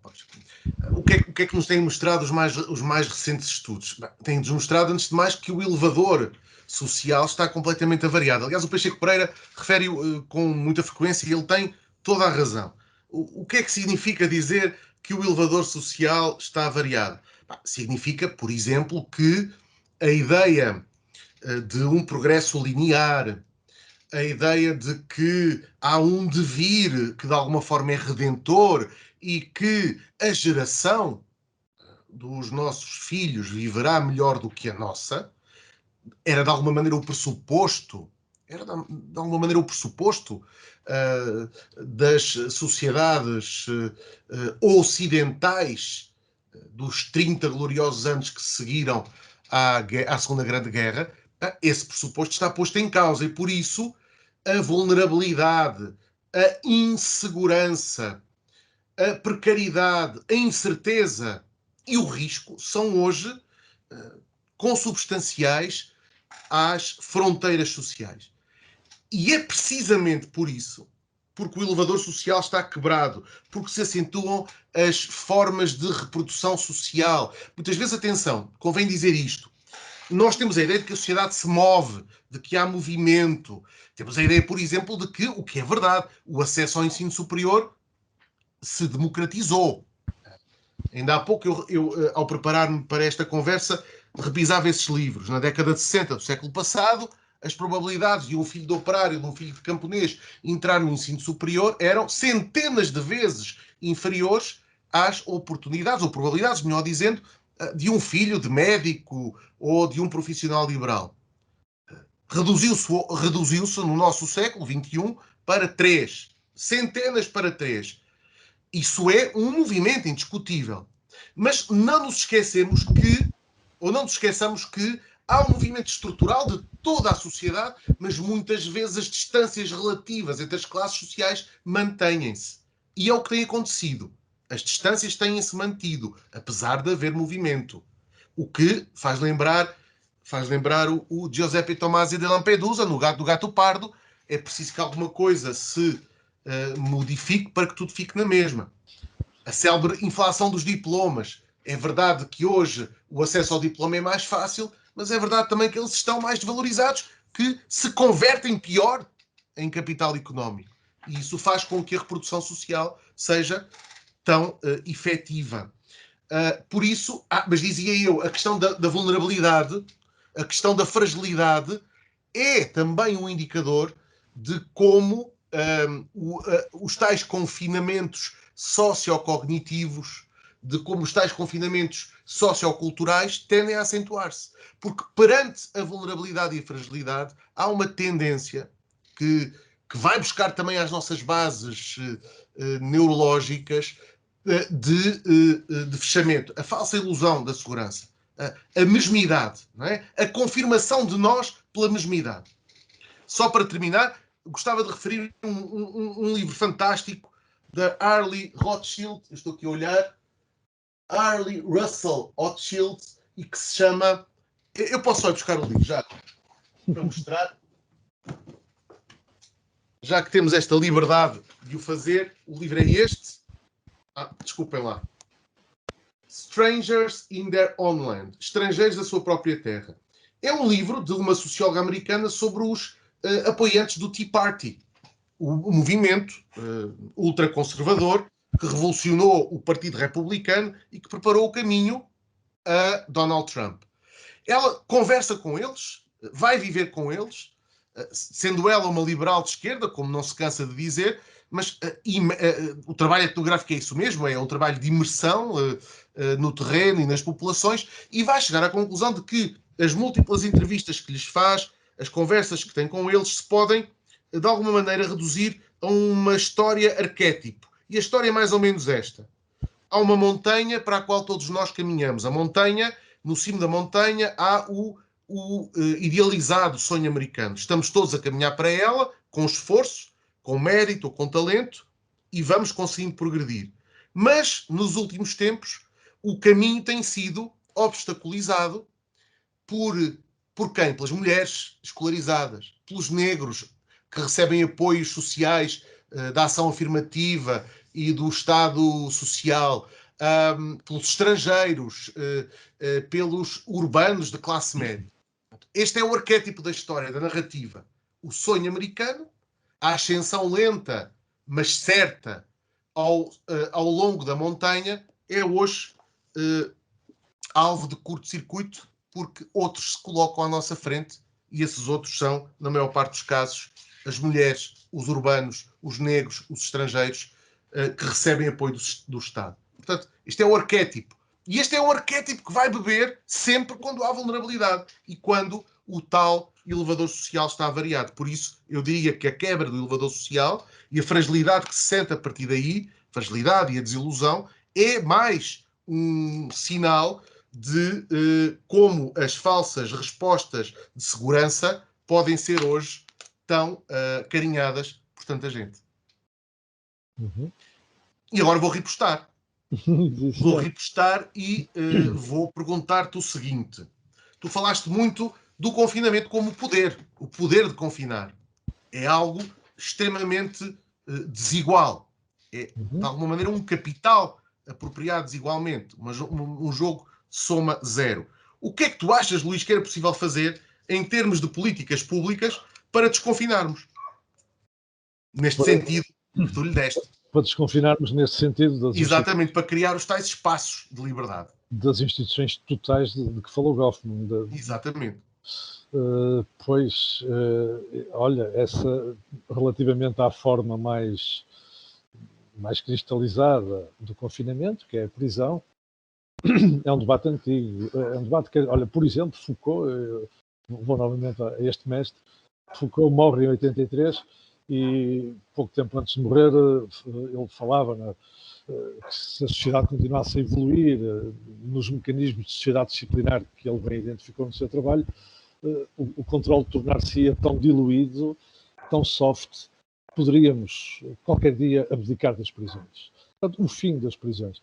O que é que nos têm mostrado os mais recentes estudos? Têm-nos mostrado, antes de mais, que o elevador social está completamente avariado. Aliás, o Pacheco Pereira refere-o com muita frequência e ele tem toda a razão. O que é que significa dizer que o elevador social está avariado? Significa, por exemplo, que a ideia de um progresso linear, a ideia de que há um devir que de alguma forma é redentor e que a geração dos nossos filhos viverá melhor do que a nossa, era de alguma maneira o pressuposto, das sociedades ocidentais dos 30 gloriosos anos que seguiram à Segunda Grande Guerra. Esse pressuposto está posto em causa e, por isso, a vulnerabilidade, a insegurança, a precariedade, a incerteza e o risco são hoje consubstanciais às fronteiras sociais. E é precisamente por isso porque o elevador social está quebrado, porque se acentuam as formas de reprodução social. Muitas vezes, atenção, convém dizer isto, nós temos a ideia de que a sociedade se move, de que há movimento. Temos a ideia, por exemplo, de que, o que é verdade, o acesso ao ensino superior se democratizou. Ainda há pouco, ao preparar-me para esta conversa, revisava esses livros. Na década de 60 do século passado, as probabilidades de um filho de operário, de um filho de camponês entrar no ensino superior eram centenas de vezes inferiores às oportunidades, ou probabilidades, melhor dizendo, de um filho de médico ou de um profissional liberal. Reduziu-se no nosso século XXI para 3. Centenas para 3. Isso é um movimento indiscutível. Mas não nos esqueçamos que há um movimento estrutural de toda a sociedade, mas muitas vezes as distâncias relativas entre as classes sociais mantêm-se. E é o que tem acontecido. As distâncias têm-se mantido, apesar de haver movimento. O que faz lembrar o Giuseppe Tomasi de Lampedusa, no Gato do Gato Pardo. É preciso que alguma coisa se modifique para que tudo fique na mesma. A célebre inflação dos diplomas. É verdade que hoje o acesso ao diploma é mais fácil, mas é verdade também que eles estão mais desvalorizados, que se convertem pior em capital económico. E isso faz com que a reprodução social seja tão efetiva. Por isso, mas dizia eu, a questão da vulnerabilidade, a questão da fragilidade, é também um indicador de como os tais confinamentos sociocognitivos, de como os tais confinamentos socioculturais tendem a acentuar-se. Porque perante a vulnerabilidade e a fragilidade há uma tendência que vai buscar também às nossas bases neurológicas de fechamento, a falsa ilusão da segurança, a mesmidade, não é? A confirmação de nós pela mesmidade. Só para terminar, gostava de referir um livro fantástico da Arlie Rothschild, eu estou aqui a olhar, Arlie Russell Rothschild, e que se chama... Eu posso só ir buscar o livro já, para mostrar. Já que temos esta liberdade de o fazer, o livro é este. Desculpem lá. Strangers in Their Homeland. Estrangeiros da sua própria terra. É um livro de uma socióloga americana sobre os apoiantes do Tea Party. O movimento ultraconservador que revolucionou o Partido Republicano e que preparou o caminho a Donald Trump. Ela conversa com eles, vai viver com eles, sendo ela uma liberal de esquerda, como não se cansa de dizer, mas o trabalho etnográfico é isso mesmo, é um trabalho de imersão no terreno e nas populações, e vai chegar à conclusão de que as múltiplas entrevistas que lhes faz, as conversas que tem com eles, se podem, de alguma maneira, reduzir a uma história arquétipo. E a história é mais ou menos esta. Há uma montanha para a qual todos nós caminhamos. A montanha, no cimo da montanha, há o idealizado sonho americano. Estamos todos a caminhar para ela, com esforço, com mérito ou com talento, e vamos conseguindo progredir. Mas, nos últimos tempos, o caminho tem sido obstaculizado por quem? Pelas mulheres escolarizadas, pelos negros que recebem apoios sociais da ação afirmativa e do Estado social, pelos estrangeiros, pelos urbanos de classe média. Este é o arquétipo da história, da narrativa. O sonho americano, a ascensão lenta, mas certa, ao longo da montanha, é hoje alvo de curto-circuito, porque outros se colocam à nossa frente, e esses outros são, na maior parte dos casos, as mulheres, os urbanos, os negros, os estrangeiros, que recebem apoio do Estado. Portanto, este é o arquétipo. E este é um arquétipo que vai beber sempre quando há vulnerabilidade e quando o tal elevador social está variado. Por isso, eu diria que a quebra do elevador social e a fragilidade que se sente a partir daí, fragilidade e a desilusão, é mais um sinal de como as falsas respostas de segurança podem ser hoje tão carinhadas por tanta gente. Uhum. E agora vou ripostar. Vou ripostar e vou perguntar-te o seguinte. Tu falaste muito do confinamento como poder. O poder de confinar. É algo extremamente desigual. É, de alguma maneira, um capital apropriado desigualmente. Um jogo soma zero. O que é que tu achas, Luís, que era possível fazer em termos de políticas públicas para desconfinarmos? Neste sentido que tu lhe deste. Para desconfinarmos neste sentido Exatamente, para criar os tais espaços de liberdade. Das instituições totais de que falou Goffman. Exatamente. Olha, essa relativamente à forma mais cristalizada do confinamento, que é a prisão, é um debate antigo. É um debate que, olha, por exemplo, Foucault, vou novamente a este mestre, Foucault morre em 83 e pouco tempo antes de morrer ele falava que se a sociedade continuasse a evoluir nos mecanismos de sociedade disciplinar que ele bem identificou no seu trabalho, o controle tornar-se-ia tão diluído, tão soft, poderíamos qualquer dia abdicar das prisões. Portanto, o fim das prisões.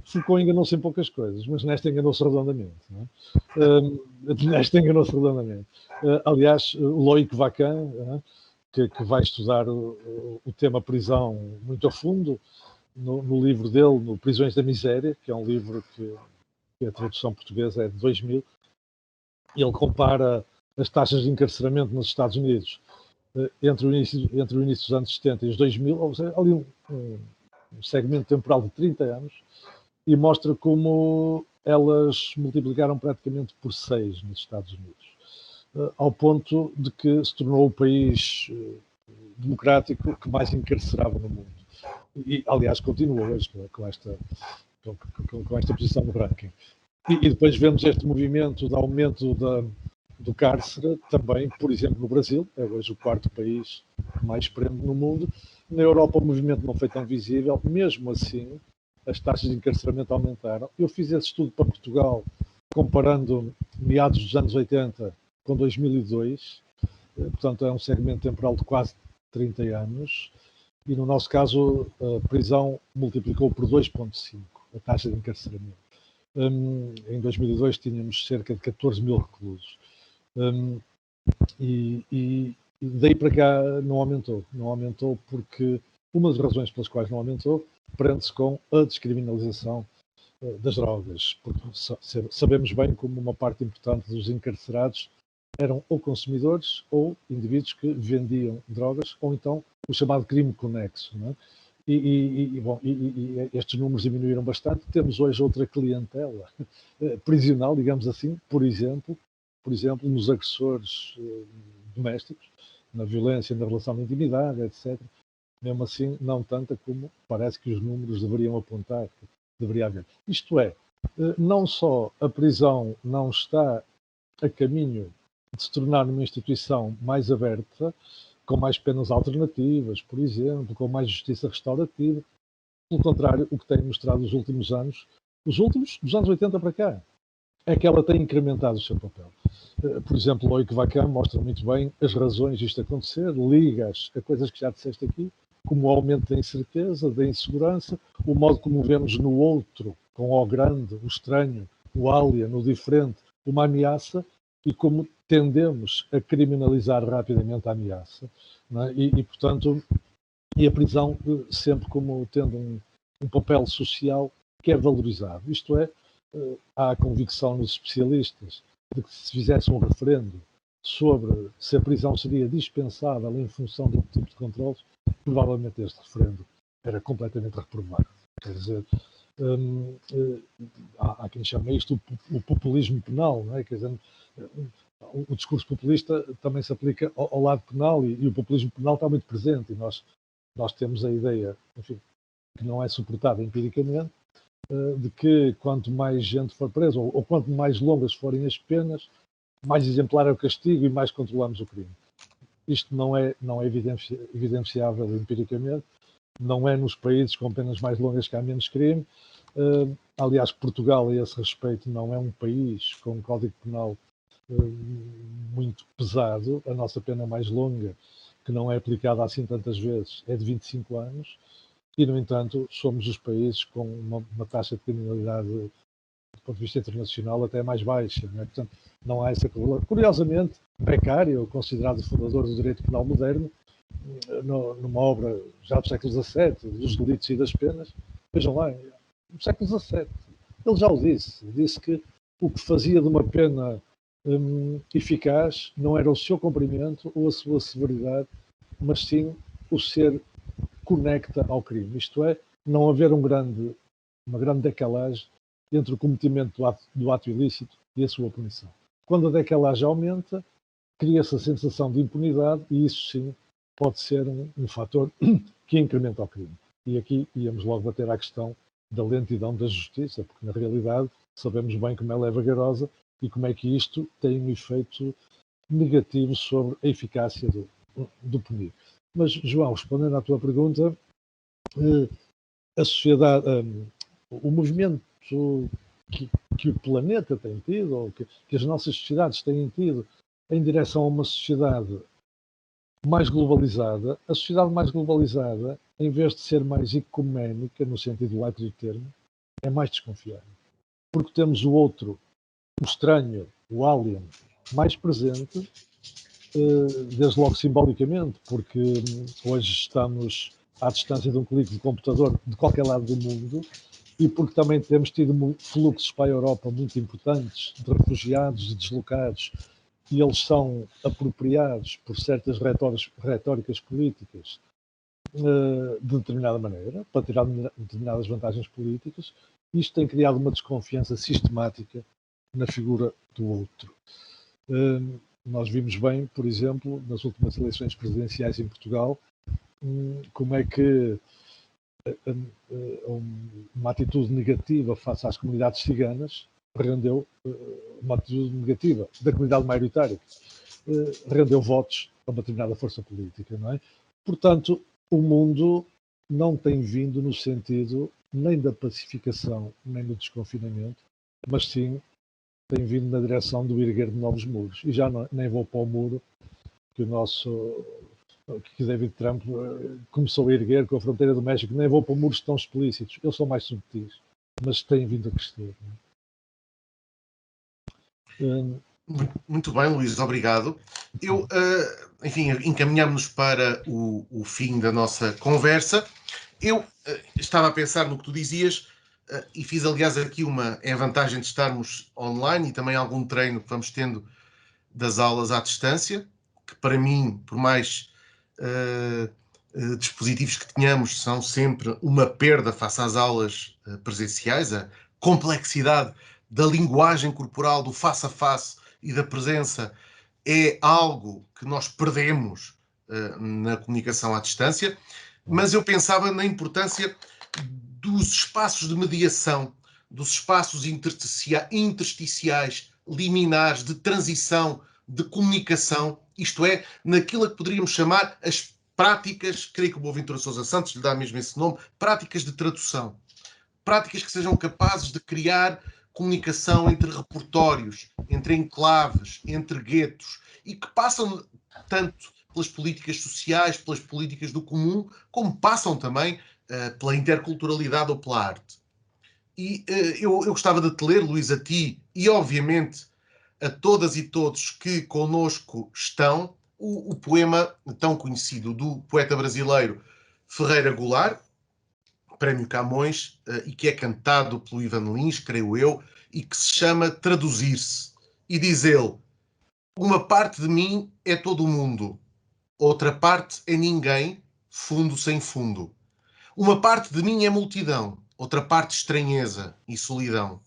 Foucault enganou-se em poucas coisas, mas nesta enganou-se redondamente. Não é? Nesta enganou-se redondamente. Aliás, Loïc Wacquin, que vai estudar o tema prisão muito a fundo, no livro dele, no Prisões da Miséria, que é um livro que a tradução portuguesa é de 2000, ele compara as taxas de encarceramento nos Estados Unidos entre o início dos anos 70 e os 2000, ou seja, ali um segmento temporal de 30 anos, e mostra como elas multiplicaram praticamente por 6 nos Estados Unidos, ao ponto de que se tornou o país democrático que mais encarcerava no mundo. E, aliás, continua hoje com esta posição no ranking. E depois vemos este movimento de aumento do cárcere também, por exemplo, no Brasil, é hoje o 4º país que mais prende no mundo. Na Europa o movimento não foi tão visível, mesmo assim as taxas de encarceramento aumentaram. Eu fiz esse estudo para Portugal, comparando meados dos anos 80 com 2002, portanto é um segmento temporal de quase 30 anos, e no nosso caso a prisão multiplicou por 2,5 a taxa de encarceramento. Em 2002 tínhamos cerca de 14 mil reclusos. E daí para cá não aumentou porque uma das razões pelas quais não aumentou prende-se com a descriminalização das drogas, porque sabemos bem como uma parte importante dos encarcerados eram ou consumidores ou indivíduos que vendiam drogas, ou então o chamado crime conexo, não é? E estes números diminuíram bastante. Temos hoje outra clientela prisional, digamos assim, por exemplo, nos agressores domésticos, na violência, na relação de intimidade, etc. Mesmo assim, não tanta como parece que os números deveriam apontar que deveria haver. Isto é, não só a prisão não está a caminho de se tornar uma instituição mais aberta, com mais penas alternativas, por exemplo, com mais justiça restaurativa. Pelo contrário, o que tem mostrado nos últimos anos, dos anos 80 para cá, é que ela tem incrementado o seu papel. Por exemplo, Loïc Wacquin mostra muito bem as razões disto acontecer, ligas a coisas que já disseste aqui, como o aumento da incerteza, da insegurança, o modo como vemos no outro, com o grande, o estranho, o alien, o diferente, uma ameaça, e como tendemos a criminalizar rapidamente a ameaça, não é? Portanto, a prisão sempre como tendo um papel social que é valorizado. Isto é, há a convicção nos especialistas de que se fizesse um referendo sobre se a prisão seria dispensável em função do tipo de controles, provavelmente este referendo era completamente reprovado. Quer dizer, há quem chame isto o populismo penal, não é? Quer dizer, o discurso populista também se aplica ao lado penal e o populismo penal está muito presente e nós temos a ideia, enfim, que não é suportada empiricamente, de que quanto mais gente for presa ou quanto mais longas forem as penas, mais exemplar é o castigo e mais controlamos o crime. Isto não é evidenciável empiricamente, não é nos países com penas mais longas que há menos crime. Aliás, Portugal, a esse respeito, não é um país com um código penal muito pesado. A nossa pena mais longa, que não é aplicada assim tantas vezes, é de 25 anos. E, no entanto, somos os países com uma taxa de criminalidade, do ponto de vista internacional, até mais baixa. Não é? Portanto, não há essa correlação. Curiosamente, Beccaria, considerado o fundador do direito penal moderno, numa obra já do século XVII, dos delitos e das penas. Vejam lá, no século XVII, ele já o disse que o que fazia de uma pena eficaz não era o seu comprimento ou a sua severidade, mas sim o ser conecta ao crime. Isto é, não haver uma grande decalagem entre o cometimento do ato ilícito e a sua punição. Quando a decalagem aumenta, cria-se a sensação de impunidade e isso sim pode ser um fator que incrementa o crime. E aqui íamos logo bater à questão da lentidão da justiça, porque na realidade sabemos bem como ela é vagarosa e como é que isto tem um efeito negativo sobre a eficácia do punir. Mas, João, respondendo à tua pergunta, a sociedade, o movimento que o planeta tem tido, ou que as nossas sociedades têm tido, em direção a uma sociedade mais globalizada, a sociedade mais globalizada, em vez de ser mais ecuménica, no sentido laico do termo, é mais desconfiada. Porque temos o outro, o estranho, o alien, mais presente, desde logo simbolicamente, porque hoje estamos à distância de um clique de computador de qualquer lado do mundo, e porque também temos tido fluxos para a Europa muito importantes de refugiados e deslocados, e eles são apropriados por certas retóricas políticas de determinada maneira, para tirar determinadas vantagens políticas. Isto tem criado uma desconfiança sistemática na figura do outro. Nós vimos bem, por exemplo, nas últimas eleições presidenciais em Portugal, como é que uma atitude negativa face às comunidades ciganas rendeu uma atitude negativa da comunidade maioritária, rendeu votos a uma determinada força política, não é? Portanto, o mundo não tem vindo no sentido nem da pacificação, nem do desconfinamento, mas sim tem vindo na direção do erguer de novos muros. E já nem vou para o muro que David Trump começou a erguer com a fronteira do México, nem vou para muros tão explícitos, eles são mais subtis, mas têm vindo a crescer. Muito bem, Luís, obrigado. Enfim, encaminhamos-nos para o fim da nossa conversa. Eu estava a pensar no que tu dizias e fiz, aliás, aqui é a vantagem de estarmos online e também algum treino que vamos tendo das aulas à distância, que para mim, por mais dispositivos que tenhamos, são sempre uma perda face às aulas presenciais, a complexidade da linguagem corporal, do face a face e da presença é algo que nós perdemos na comunicação à distância, mas eu pensava na importância dos espaços de mediação, dos espaços intersticiais, liminares, de transição, de comunicação, isto é, naquilo que poderíamos chamar as práticas, creio que o Boaventura Sousa Santos lhe dá mesmo esse nome, práticas de tradução. Práticas que sejam capazes de criar comunicação entre repertórios, entre enclaves, entre guetos, e que passam tanto pelas políticas sociais, pelas políticas do comum, como passam também pela interculturalidade ou pela arte. E eu gostava de te ler, Luís, a ti e, obviamente, a todas e todos que connosco estão, o poema tão conhecido do poeta brasileiro Ferreira Goulart, Prémio Camões, e que é cantado pelo Ivan Lins, creio eu, e que se chama Traduzir-se. E diz ele: uma parte de mim é todo o mundo, outra parte é ninguém, fundo sem fundo. Uma parte de mim é multidão, outra parte estranheza e solidão.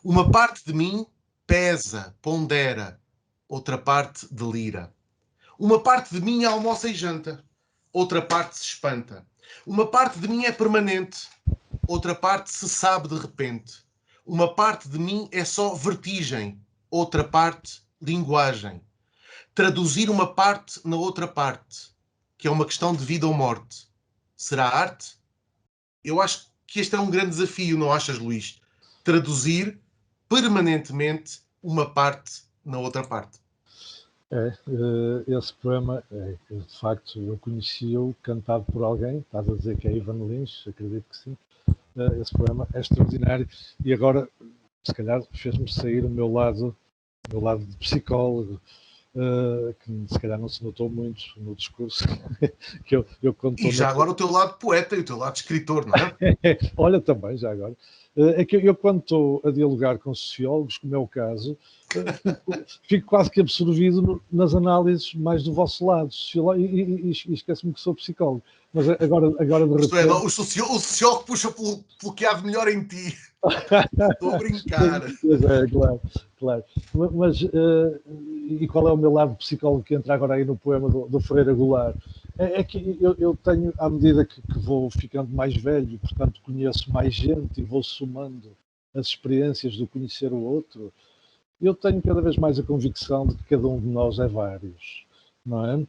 Uma parte de mim pesa, pondera, outra parte delira. Uma parte de mim almoça e janta, outra parte se espanta. Uma parte de mim é permanente, outra parte se sabe de repente. Uma parte de mim é só vertigem, outra parte linguagem. Traduzir uma parte na outra parte, que é uma questão de vida ou morte. Será arte? Eu acho que este é um grande desafio, não achas, Luís? Traduzir permanentemente uma parte na outra parte. Esse poema, de facto, eu conheci-o cantado por alguém, estás a dizer que é Ivan Lins, acredito que sim. Esse poema é extraordinário e agora, se calhar, fez-me sair o meu lado de psicólogo que se calhar não se notou muito no discurso. que eu quando E já agora o teu lado poeta e o teu lado escritor, não é? Olha, também, já agora. É que eu quando estou a dialogar com sociólogos, como é o caso, fico quase que absorvido nas análises mais do vosso lado, e esqueço-me que sou psicólogo. Mas agora de Isto é, repente... o sociólogo puxa pelo que há de melhor em ti. Estou a brincar. Pois é, claro. Mas, e qual é o meu lado psicólogo que entra agora aí no poema do Ferreira Goulart? É que eu tenho, à medida que vou ficando mais velho, portanto conheço mais gente e vou somando as experiências do conhecer o outro, eu tenho cada vez mais a convicção de que cada um de nós é vários, não é?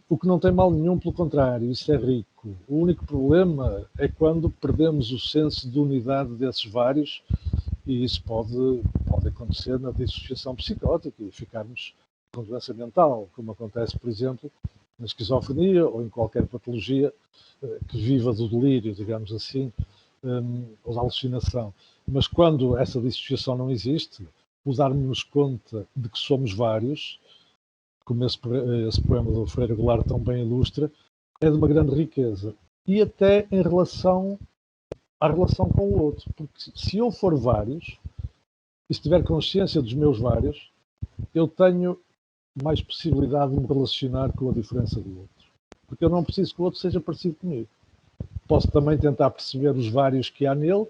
O que não tem mal nenhum, pelo contrário, isso é rico. O único problema é quando perdemos o senso de unidade desses vários, e isso pode acontecer na dissociação psicótica e ficarmos com doença mental, como acontece, por exemplo, na esquizofrenia ou em qualquer patologia que viva do delírio, digamos assim, ou da alucinação. Mas quando essa dissociação não existe, o darmos conta de que somos vários, como esse poema do Ferreira Goulart tão bem ilustra, é de uma grande riqueza. E até em relação à relação com o outro. Porque se eu for vários, e se tiver consciência dos meus vários, eu tenho mais possibilidade de me relacionar com a diferença do outro. Porque eu não preciso que o outro seja parecido comigo. Posso também tentar perceber os vários que há nele,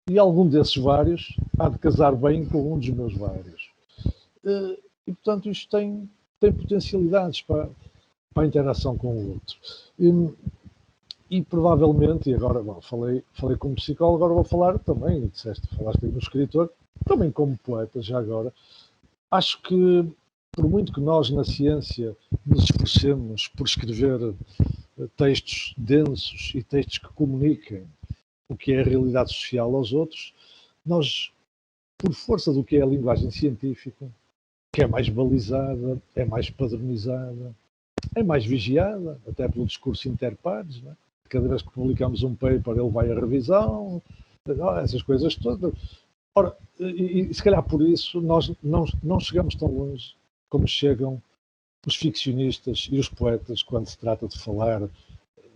e algum desses vários há de casar bem com um dos meus vários. E, portanto, isto tem potencialidades para a interação com o outro. E provavelmente, e agora falei como psicólogo, agora vou falar também, falaste aí no escritor, também como poeta, já agora. Acho que, por muito que nós na ciência nos esforcemos por escrever textos densos e textos que comuniquem o que é a realidade social aos outros, nós, por força do que é a linguagem científica, que é mais balizada, é mais padronizada, é mais vigiada, até pelo discurso interpares, não é? Cada vez que publicamos um paper ele vai à revisão, essas coisas todas. Ora, e se calhar por isso nós não chegamos tão longe como chegam os ficcionistas e os poetas quando se trata de falar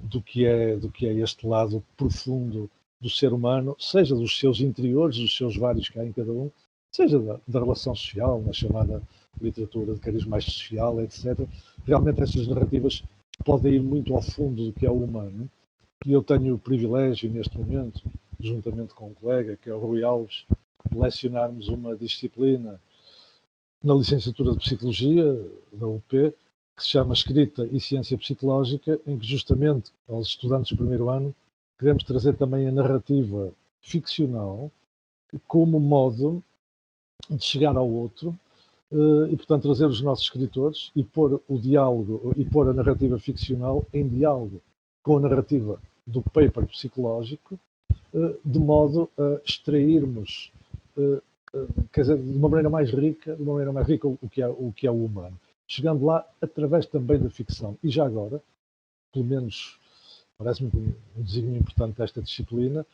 do que é este lado profundo do ser humano, seja dos seus interiores, dos seus vários que há em cada um, seja da relação social, na chamada literatura de cariz mais social, etc. Realmente estas narrativas podem ir muito ao fundo do que é o humano. E eu tenho o privilégio, neste momento, juntamente com um colega, que é o Rui Alves, de lecionarmos uma disciplina na licenciatura de Psicologia, da UP, que se chama Escrita e Ciência Psicológica, em que justamente aos estudantes do primeiro ano queremos trazer também a narrativa ficcional como modo de chegar ao outro e, portanto, trazer os nossos escritores e pôr o diálogo e pôr a narrativa ficcional em diálogo com a narrativa do paper psicológico, de modo a extrairmos, quer dizer, de uma maneira mais rica o que é o humano. Chegando lá através também da ficção. E já agora, pelo menos parece-me um desígnio importante desta disciplina,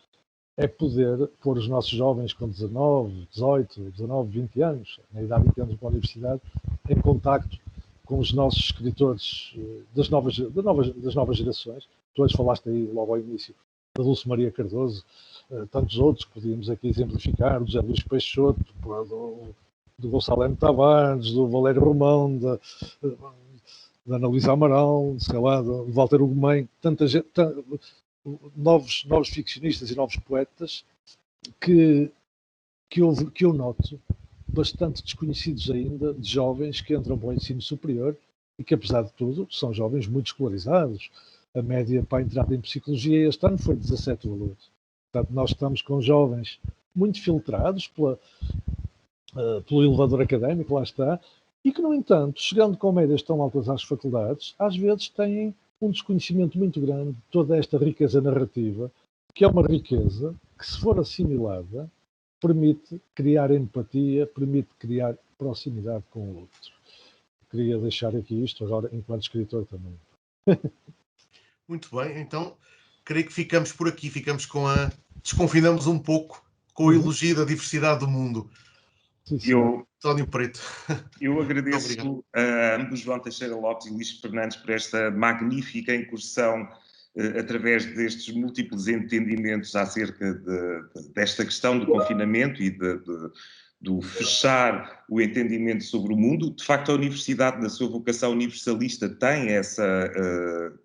é poder pôr os nossos jovens com 19, 18, 19, 20 anos, na idade em que entram para a universidade, em contacto com os nossos escritores das novas gerações. Tu hoje falaste aí logo ao início da Dulce Maria Cardoso, tantos outros que podíamos aqui exemplificar, do José Luís Peixoto, do Gonçalo Tavares, do Valério Romão, da Ana Luísa Amaral, sei lá, do Walter Ugumem, tanta gente, novos ficcionistas e novos poetas que eu noto bastante desconhecidos ainda, de jovens que entram para o ensino superior e que, apesar de tudo, são jovens muito escolarizados. A média para a entrada em psicologia este ano foi 17 alunos. Portanto, nós estamos com jovens muito filtrados pelo elevador académico, lá está, e que, no entanto, chegando com médias tão altas às faculdades, às vezes têm um desconhecimento muito grande de toda esta riqueza narrativa, que é uma riqueza que, se for assimilada, permite criar empatia, permite criar proximidade com o outro. Queria deixar aqui isto agora, enquanto escritor também. Muito bem, então creio que ficamos por aqui, desconfinamos um pouco com o elogio da diversidade do mundo. António Preto. Eu agradeço a ambos, João Teixeira Lopes e Luís Fernandes, por esta magnífica incursão através destes múltiplos entendimentos acerca desta questão do confinamento e do fechar o entendimento sobre o mundo. De facto, a Universidade, na sua vocação universalista, tem essa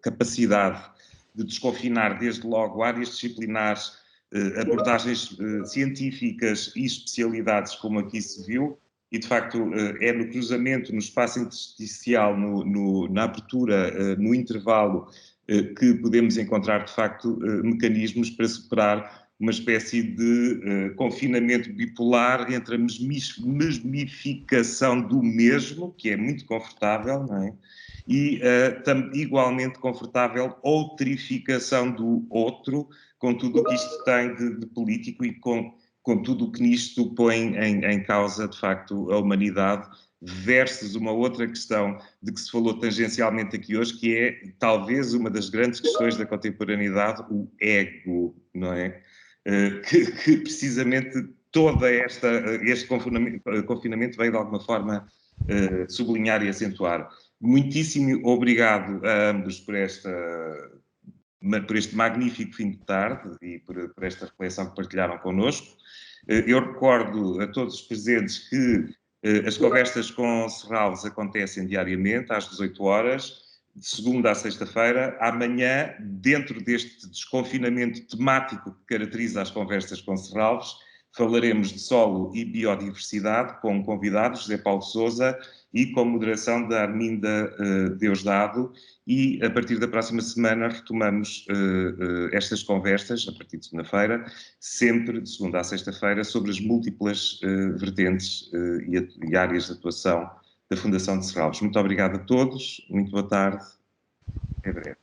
capacidade de desconfinar, desde logo, áreas disciplinares, abordagens científicas e especialidades, como aqui se viu, e, de facto, é no cruzamento, no espaço intersticial, na abertura, no intervalo, que podemos encontrar, de facto, mecanismos para superar uma espécie de confinamento bipolar entre a mesmificação do mesmo, que é muito confortável, não é? E igualmente confortável outrificação do outro, com tudo o que isto tem de político e com tudo o que nisto põe em causa, de facto, a humanidade, versus uma outra questão de que se falou tangencialmente aqui hoje, que é talvez uma das grandes questões da contemporaneidade, o ego, não é? Que precisamente todo este confinamento veio de alguma forma sublinhar e acentuar. Muitíssimo obrigado a ambos por este magnífico fim de tarde e por esta reflexão que partilharam connosco. Eu recordo a todos os presentes que as conversas com Serralves acontecem diariamente, às 18 horas, de segunda a sexta-feira. Amanhã, dentro deste desconfinamento temático que caracteriza as conversas com Serralves, falaremos de solo e biodiversidade com convidados, José Paulo Sousa, e com moderação da Arminda Deusdado, e a partir da próxima semana retomamos estas conversas, a partir de segunda-feira, sempre de segunda a sexta-feira, sobre as múltiplas vertentes e áreas de atuação da Fundação de Serralves. Muito obrigado a todos, muito boa tarde, até breve.